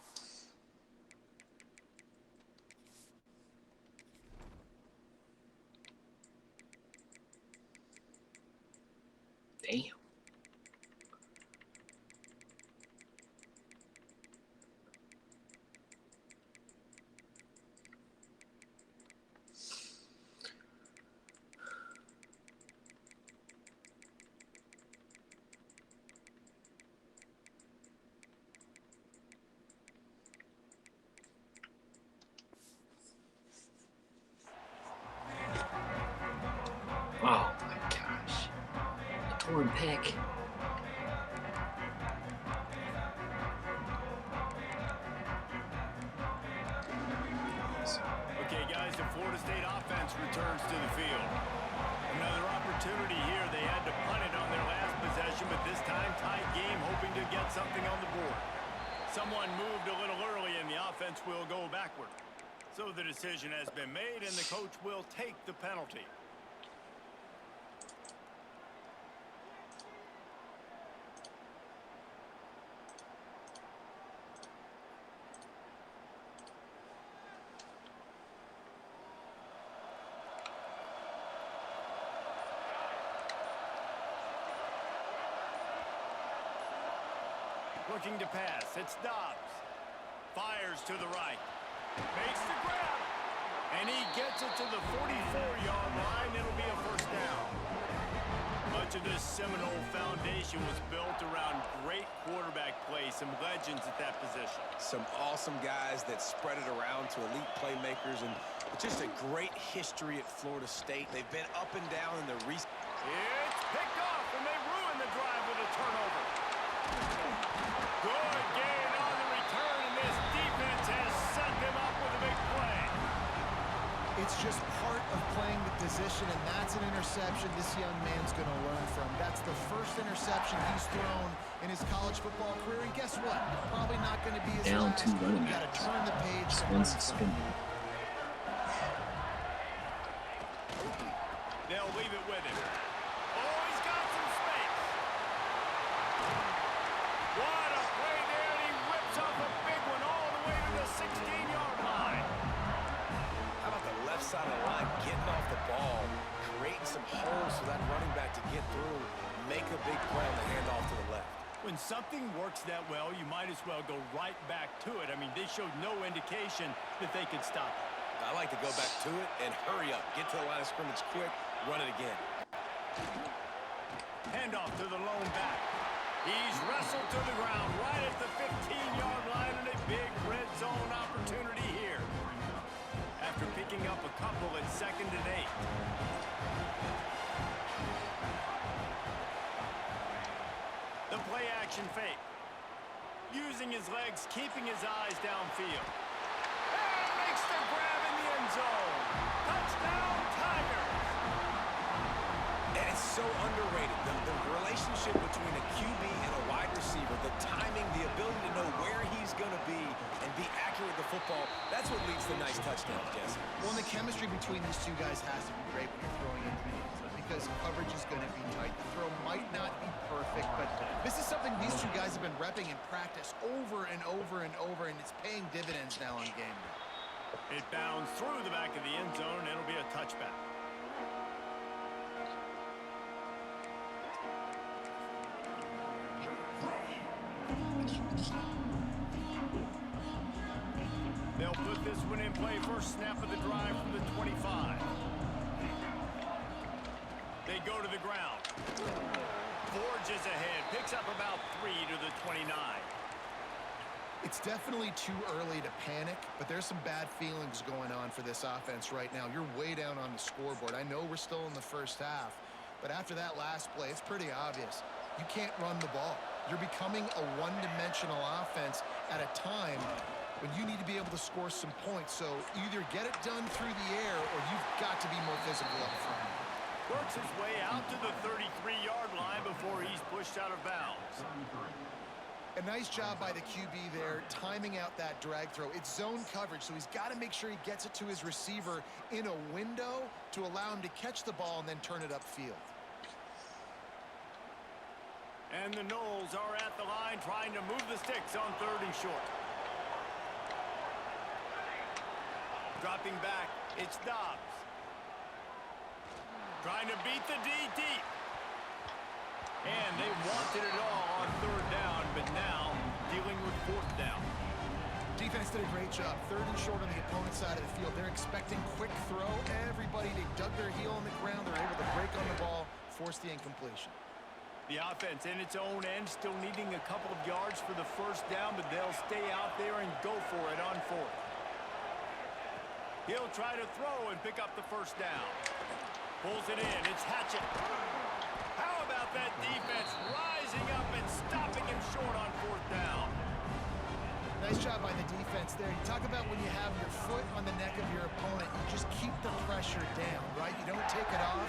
Oh my gosh. A torn pec. Okay, guys, the Florida State offense returns to the field. Another opportunity here. They had to punt it on their last possession, but this time tight game, hoping to get something on the board. Someone moved a little early, and the offense will go backward. So the decision has been made, and the coach will take the penalty. Looking to pass. It's Dobbs. Fires to the right. Makes the grab. And he gets it to the 44-yard line. It'll be a first down. Much of this Seminole foundation was built around great quarterback play. Some legends at that position. Some awesome guys that spread it around to elite playmakers, and just a great history at Florida State. They've been up and down in the recent... It's picked off, and they ruin the drive with a turnover. Good gain on the return, and this defense has set them up with a big play. It's just part of playing the position, and that's an interception this young man's going to learn from. That's the first interception he's thrown in his college football career, and guess what? It's probably not going to be his Down last. two running You got to backs. turn the page. Just and one learn from it. suspended. They'll leave it with him. Oh, he's got some space. What a play there, and he rips off a big one all the way to the 16-yard line. How about the left side of the line getting off the ball, creating some holes for that running back to get through, make a big play on the handoff to the left. When something works that well, you might as well go right back to it. I mean, they showed no indication that they could stop it. I like to go back to it and hurry up. Get to the line of scrimmage quick, run it again. Handoff to the lone back. He's wrestled to the ground right at the 15-yard line, and a big red zone opportunity here. After picking up a couple at 2nd and 8. The play action fake. Using his legs, keeping his eyes downfield. And makes the grab in the end zone. Touchdown, Tigers! And it's so underrated. The relationship between a QB and a wide receiver, the timing, the ability to know where he's going to be and be accurate with the football, that's what leads to nice touchdowns, Jesse. Well, and the chemistry between these two guys has to be great when you're throwing into the end zone because coverage is going to be tight. The throw might not be perfect, but this is something these two guys have been repping in practice over and over and over, and it's paying dividends now on game day. It bounds through the back of the end zone, and it'll be a touchback. They'll put this one in play. First snap of the drive from the 25. They go to the ground. Forges ahead. Picks up about 3 to the 29. It's definitely too early to panic, but there's some bad feelings going on for this offense right now. You're way down on the scoreboard. I know we're still in the first half, but after that last play, it's pretty obvious. You can't run the ball. You're becoming a one-dimensional offense at a time when you need to be able to score some points. So either get it done through the air or you've got to be more physical up front. Works his way out to the 33-yard line before he's pushed out of bounds. A nice job by the QB there, timing out that drag throw. It's zone coverage, so he's got to make sure he gets it to his receiver in a window to allow him to catch the ball and then turn it upfield. And the Noles are at the line trying to move the sticks on 3rd and short. Dropping back, it's Dobbs. Trying to beat the D deep. And they wanted it all on 3rd down, but now dealing with 4th down. Defense did a great job. 3rd and short on the opponent's side of the field. They're expecting quick throw. Everybody, they dug their heel on the ground. They're able to break on the ball, force the incompletion. The offense in its own end still needing a couple of yards for the 1st down, but they'll stay out there and go for it on 4th. He'll try to throw and pick up the 1st down. Pulls it in. It's Hatchet. How about that defense rising up and stopping him short on 4th down? Nice job by the defense there. You talk about when you have your foot on the neck of your opponent, you just keep the pressure down, right? You don't take it off.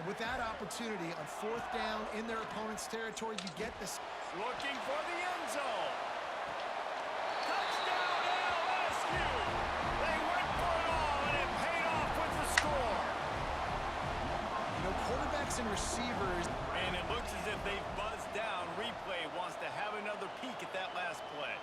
And with that opportunity on 4th down in their opponent's territory, you get this. Looking for the end zone. Touchdown LSU! They went for it all, and it paid off with the score. You know, quarterbacks and receivers. And it looks as if they've buzzed down. Replay wants to have another peek at that last play.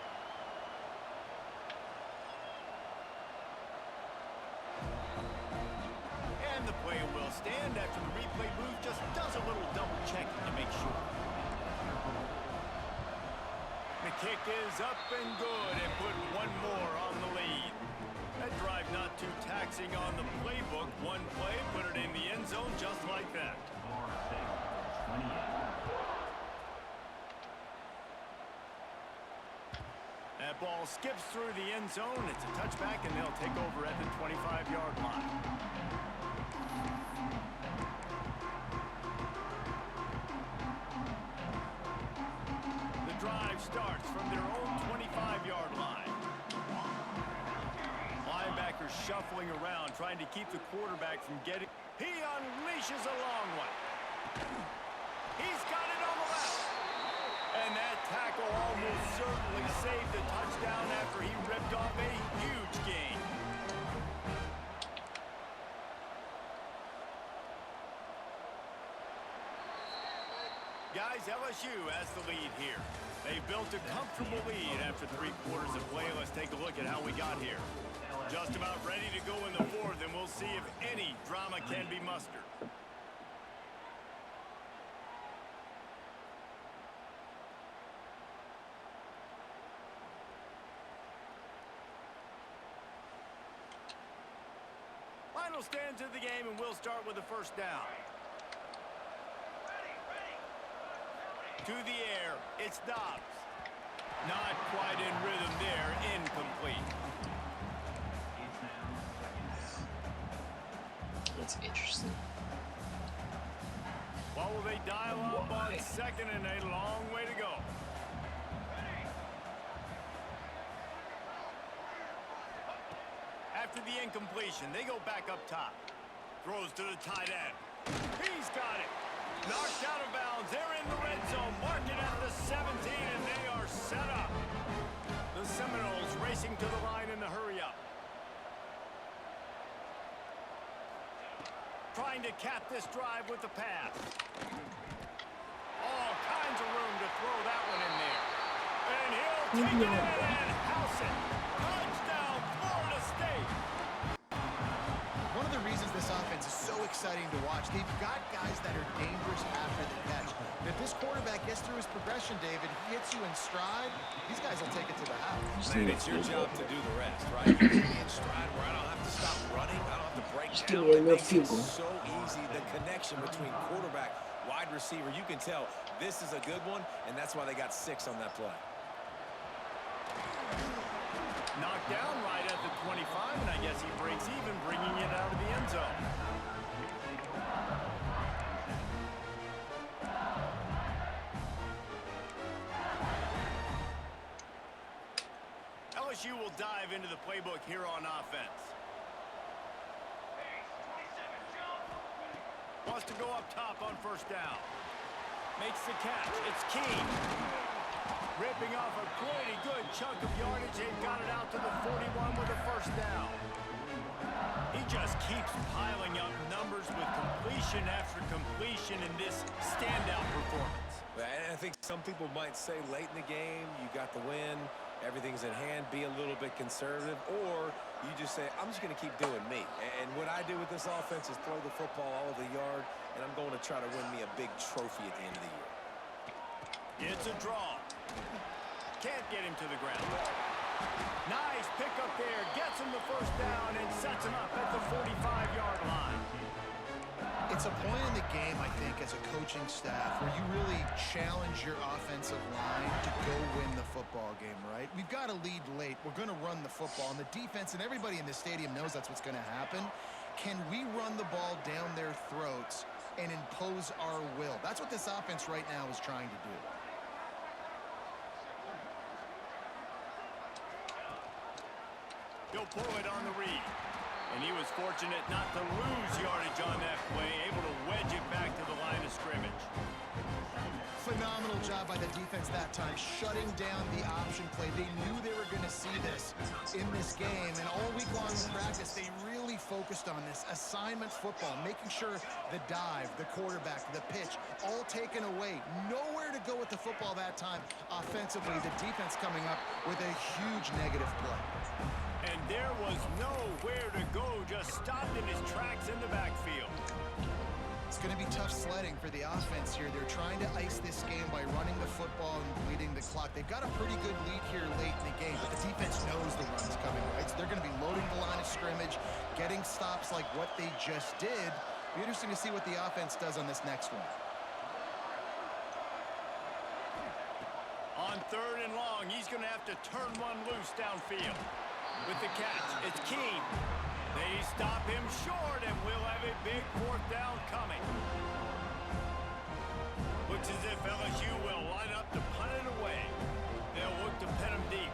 And the play will stand after the replay booth just does a little double checking to make sure. The kick is up and good and put one more on the lead. That drive not too taxing on the playbook. One play, put it in the end zone just like that. That ball skips through the end zone. It's a touchback, and they'll take over at the 25-yard line. The drive starts from their own 25-yard line. Linebackers shuffling around, trying to keep the quarterback from getting. He unleashes a long one. He's got it on the left. And that tackle almost certainly saved the touchdown after he ripped off a huge gain. Guys, LSU has the lead here. They've built a comfortable lead after 3 quarters of play. Let's take a look at how we got here. Just about ready to go in the 4th, and we'll see if any drama can be mustered. Final stands of the game, and we'll start with the 1st down. To the air, it's Dobbs. Not quite in rhythm there, incomplete. That's interesting. What will they dial up on 2nd and a long way to go? After the incompletion, they go back up top. Throws to the tight end. He's got it. Knocked out of bounds. They're in the red zone. Mark it at the 17, and they are set up. The Seminoles racing to the line in the hurry-up. Trying to cap this drive with the pass. All kinds of room to throw that one in there. And he'll take it and house it. Touchdown, Florida State. One of the reasons this offense is so exciting to watch, they've got guys that are dangerous after the catch. And if this quarterback gets through his progression, David, he hits you in stride, these guys will take it to the house. Man, it's your job to do the rest, right? You get me in stride where I don't have to stop running, I don't have to break down. It makes it so easy. The connection between quarterback, wide receiver, you can tell this is a good one, and that's why they got 6 on that play. Knocked down right at the 25, and I guess he breaks even, bringing it out of the end zone. LSU will dive into the playbook here on offense. Wants to go up top on 1st down. Makes the catch. It's King. Ripping off a pretty good chunk of yardage. They've got it out to the 41 with a 1st down. He just keeps piling up numbers with completion after completion in this standout performance. I think some people might say late in the game, you got the win, everything's in hand, be a little bit conservative, or you just say, I'm just going to keep doing me. And what I do with this offense is throw the football all over the yard, and I'm going to try to win me a big trophy at the end of the year. It's a draw. Can't get him to the ground. Nice pickup there. Gets him the 1st down and sets him up at the 45-yard line. It's a point in the game, I think, as a coaching staff where you really challenge your offensive line to go win the football game, right? We've got to lead late. We're going to run the football. And the defense and everybody in the stadium knows that's what's going to happen. can we run the ball down their throats and impose our will? That's what this offense right now is trying to do. He'll pull it on the read. And he was fortunate not to lose yardage on that play, able to wedge it back to the line of scrimmage. Phenomenal job by the defense that time, shutting down the option play. They knew they were going to see this in this game, and all week long in practice, they really focused on this assignment football, making sure the dive, the quarterback, the pitch, all taken away. Nowhere to go with the football that time offensively. The defense coming up with a huge negative play. And there was nowhere to go, just stopped in his tracks in the backfield. It's going to be tough sledding for the offense here. They're trying to ice this game by running the football and bleeding the clock. They've got a pretty good lead here late in the game, but the defense knows the run's coming, right? So they're going to be loading the line of scrimmage, getting stops like what they just did. Be interesting to see what the offense does on this next one. On 3rd and long, he's going to have to turn one loose downfield. With the catch, it's Keene. They stop him short, and we'll have a big 4th down coming. Looks as if LSU will line up to punt it away. They'll look to pin him deep.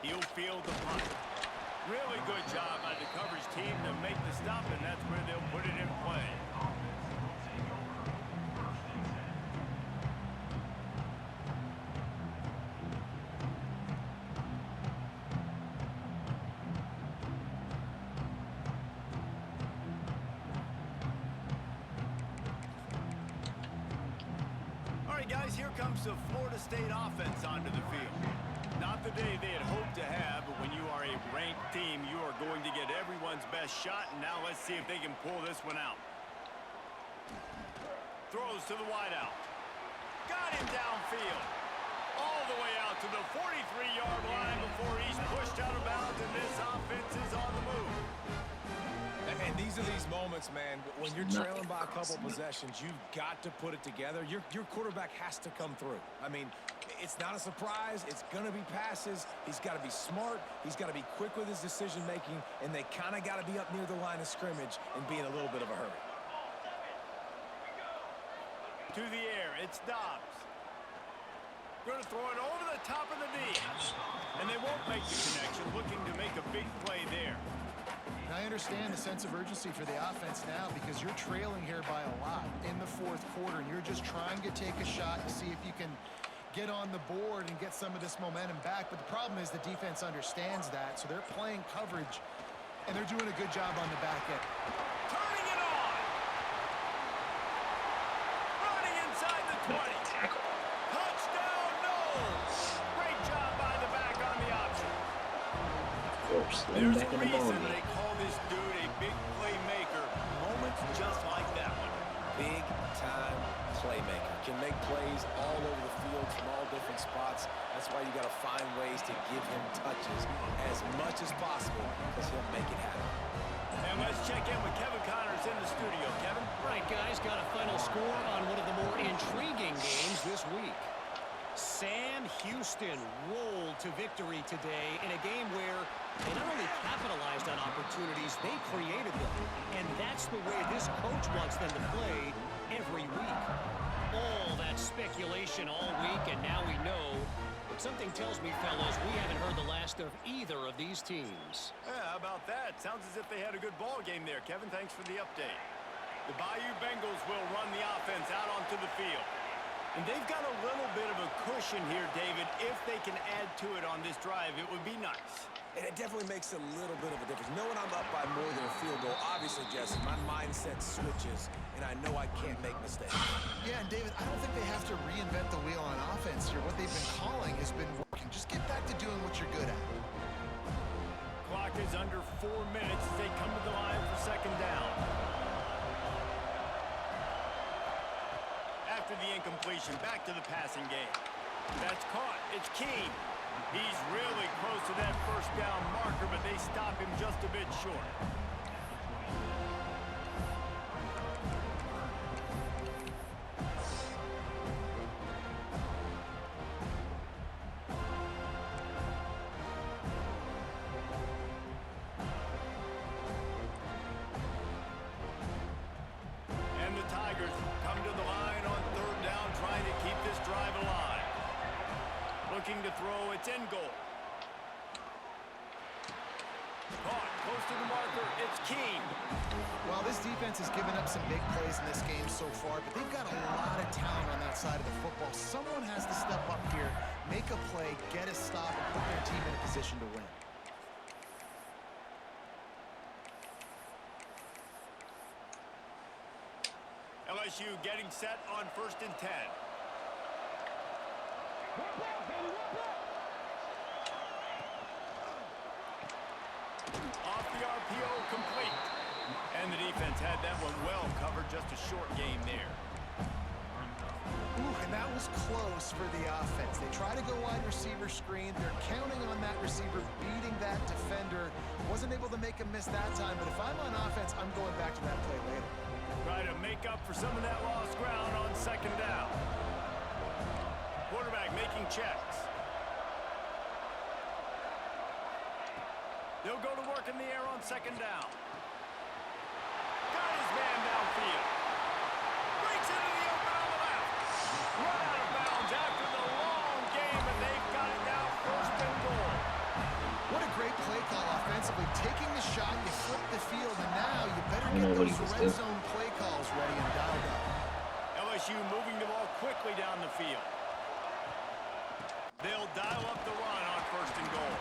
He'll field the punt. Really good job by the coverage team to make the stop, and that's where they'll put it in play. Guys, here comes the Florida State offense onto the field. Not the day they had hoped to have, but when you are a ranked team, you are going to get everyone's best shot, and now let's see if they can pull this one out. Throws to the wideout. Got him downfield. All the way out to the 43-yard line before he's pushed out of bounds, and this offense is on the move. And these are these moments, man, when you're trailing by a couple possessions, you've got to put it together. Your quarterback has to come through. I mean, it's not a surprise. It's going to be passes. He's got to be smart. He's got to be quick with his decision-making, and they kind of got to be up near the line of scrimmage and be in a little bit of a hurry. To the air, it's Dobbs. Going to throw it over the top of the knee. And they won't make the connection, looking to make a big play there. I understand the sense of urgency for the offense now because you're trailing here by a lot in the 4th quarter, and you're just trying to take a shot to see if you can get on the board and get some of this momentum back. But the problem is the defense understands that, so they're playing coverage, and they're doing a good job on the back end. Turning it on! Running inside the 20. Touchdown, Knowles! Great job by the back on the option. Of course, There's a reason they call this dude a big playmaker. Moments just like that one. Big-time playmaker. Can make plays all over the field from all different spots. That's why you got to find ways to give him touches as much as possible because he'll make it happen. And let's check in with Kevin Connors in the studio. Kevin? Right, guys, got a final score on one of the more intriguing games this week. Sam Houston rolled to victory today in a game where they not only capitalized on opportunities, they created them. And that's the way this coach wants them to play every week. All that speculation all week, and now we know. But something tells me, fellas, we haven't heard the last of either of these teams. Yeah, how about that? Sounds as if they had a good ball game there. Kevin, thanks for the update. The Bayou Bengals will run the offense out onto the field. And they've got a little bit of a cushion here, David. If they can add to it on this drive, it would be nice. And it definitely makes a little bit of a difference. Knowing I'm up by more than a field goal, obviously, Jesse, my mindset switches, and I know I can't make mistakes. Yeah, and David, I don't think they have to reinvent the wheel on offense here. What they've been calling has been working. Just get back to doing what you're good at. Clock is under 4 minutes as they come to the line for 2nd down. After the incompletion, back to the passing game. That's caught. It's Keene. He's really close to that 1st down marker, but they stop him just a bit short. looking to throw. It's in goal. Caught close to the marker. It's King. Well, this defense has given up some big plays in this game so far, but they've got a lot of talent on that side of the football. Someone has to step up here, make a play, get a stop, and put their team in a position to win. LSU getting set on 1st and 10. Off the RPO, complete. And the defense had that one well covered. Just a short game there. Ooh, and that was close for the offense. They try to go wide receiver screen. They're counting on that receiver beating that defender. Wasn't able to make a miss that time, but if I'm on offense, I'm going back to that play later. Try to make up for some of that lost ground on 2nd down. Quarterback making checks. They'll go to work in the air on 2nd down. Got his man downfield. Breaks into the open on the left. Run out of bounds after the long game, and they've got it now 1st and goal. What a great play call offensively. Taking the shot, you flip the field, and now you better get those red zone play calls ready and dialed up. LSU moving the ball quickly down the field. They'll dial up the run on 1st and goal.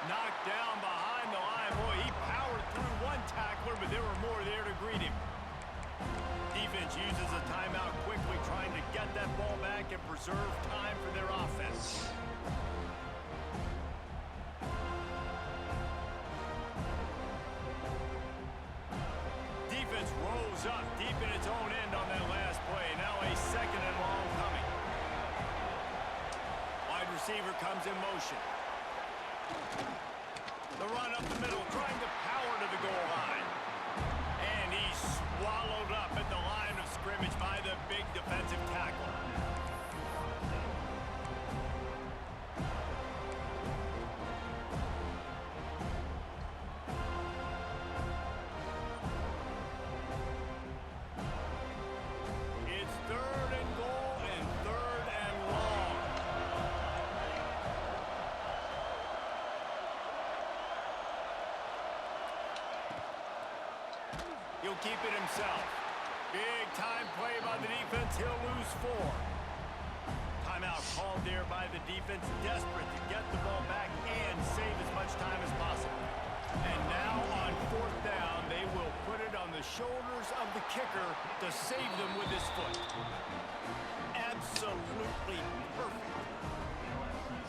Knocked down behind the line. Boy, he powered through one tackler, but there were more there to greet him. Defense uses a timeout quickly, trying to get that ball back and preserve time for their offense. Defense rose up deep in its own end on that last play. Now a 2nd and long coming. Wide receiver comes in motion. The run up the middle, trying to power to the goal line. And he's swallowed up at the line of scrimmage by the big defensive tackle. It's 3rd and goal and 3rd and long. He'll keep it himself. Big time play by the defense. He'll lose 4. Timeout called there by the defense, desperate to get the ball back and save as much time as possible. And now on 4th down, they will put it on the shoulders of the kicker to save them with his foot. Absolutely perfect.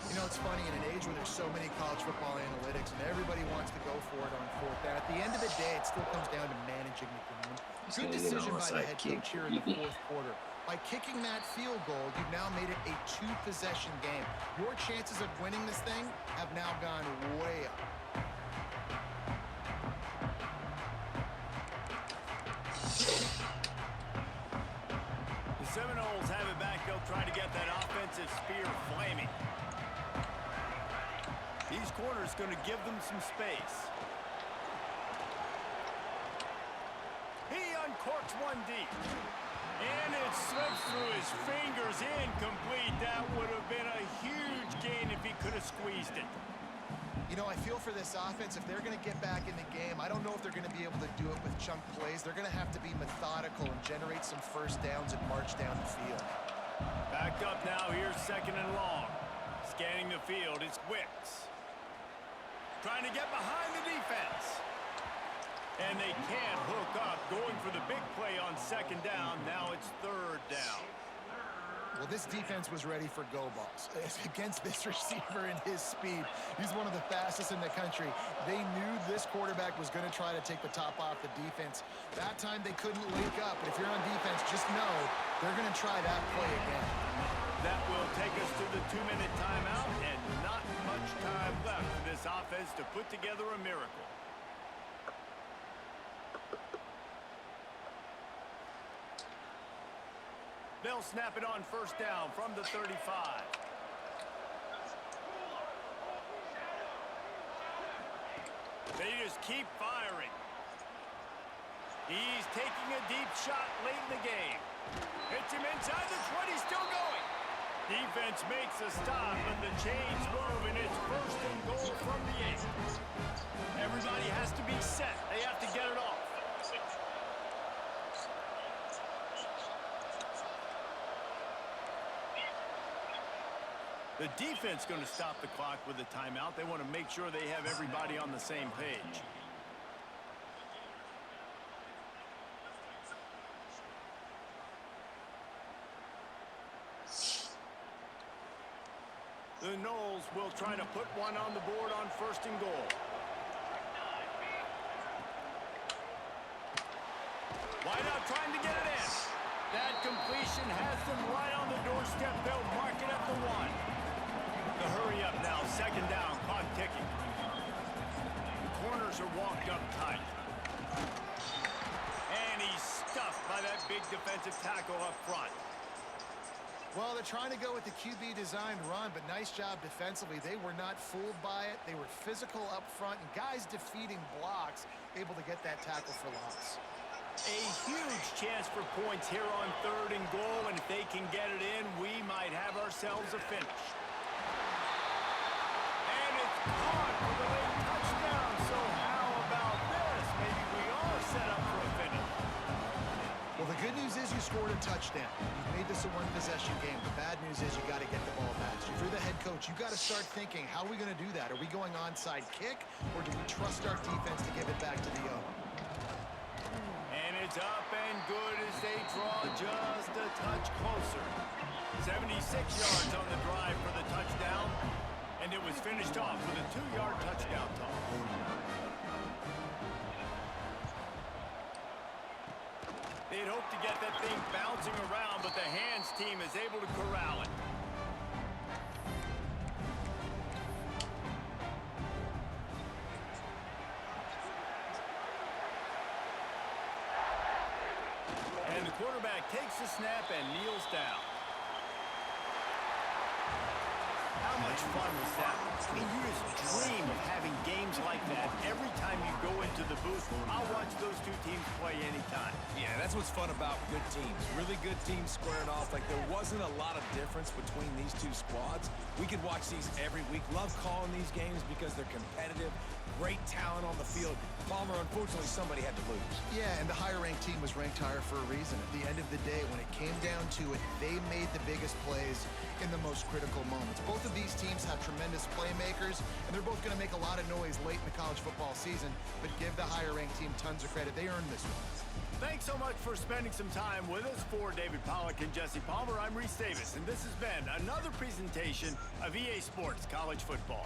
You know, it's funny, in an age where there's so many college football analytics and everybody wants to go for it on 4th down, at the end of the day, it still comes down to managing the game. Good decision by the head coach here in the 4th quarter. By kicking that field goal, you've now made it a 2-possession game. Your chances of winning this thing have now gone way up. The Seminoles have it back. They'll try to get that offensive spear flaming. These corners going to give them some space. He uncorks one deep. And it slips through his fingers, incomplete. That would have been a huge gain if he could have squeezed it. You know, I feel for this offense, if they're going to get back in the game, I don't know if they're going to be able to do it with chunk plays. They're going to have to be methodical and generate some 1st downs and march down the field. Back up now. Here's 2nd and long. Scanning the field, it's Wicks. Trying to get behind the defense. And they can't hook up. Going for the big play on 2nd down. Now it's 3rd down. Well, this defense was ready for go balls against this receiver and his speed. He's one of the fastest in the country. They knew this quarterback was going to try to take the top off the defense. That time they couldn't link up. But if you're on defense, just know they're going to try that play again. That will take us to the 2-minute timeout, and not much time left for this offense to put together a miracle. They'll snap it on 1st down from the 35. They just keep firing. He's taking a deep shot late in the game. Hits him inside the 20, still going. Defense makes a stop, but the chains move, and it's first and goal from the 8. Everybody has to be set. They have to get it off. The defense going to stop the clock with a timeout. They want to make sure they have everybody on the same page. The Noles will try to put one on the board on first and goal. Wide out trying to get it in. That completion has them right on the doorstep. They'll mark it at the 1. The hurry up now, second down, clock ticking. The corners are walked up tight. And he's stuffed by that big defensive tackle up front. Well, they're trying to go with the QB-designed run, but nice job defensively. They were not fooled by it. They were physical up front, and guys defeating blocks, able to get that tackle for loss. A huge chance for points here on third and goal, and if they can get it in, we might have ourselves a finish. And it's caught for the late touchdown, so how about this? Maybe we are set up for a finish. Well, the good news is you scored a touchdown. You've made this a one-possession game. The bad news is you got to get the ball back. So if you're the head coach, you got to start thinking, how are we going to do that? Are we going onside kick, or do we trust our defense to give it back to the O? And it's up and good as they draw just a touch closer. 76 yards on the drive for the touchdown, and it was finished off with a 2-yard touchdown toss. They'd hoped to get that thing bouncing around, but the hands team is able to corral it. And the quarterback takes the snap and kneels down. How much fun was that? I mean, you just dream of having games like that every time you go into the booth. I'll watch those two teams play anytime. Yeah, that's what's fun about good teams. Really good teams squaring off. Like, there wasn't a lot of difference between these two squads. We could watch these every week. Love calling these games because they're competitive. Great talent on the field. Palmer, unfortunately, somebody had to lose. Yeah, and the higher-ranked team was ranked higher for a reason. At the end of the day, when it came down to it, they made the biggest plays in the most critical moments. Both of these teams have tremendous playmakers, and they're both going to make a lot of noise late in the college football season, but give the higher-ranked team tons of credit. They earned this one. Thanks so much for spending some time with us. For David Pollack and Jesse Palmer, I'm Reese Davis, and this has been another presentation of EA Sports College Football.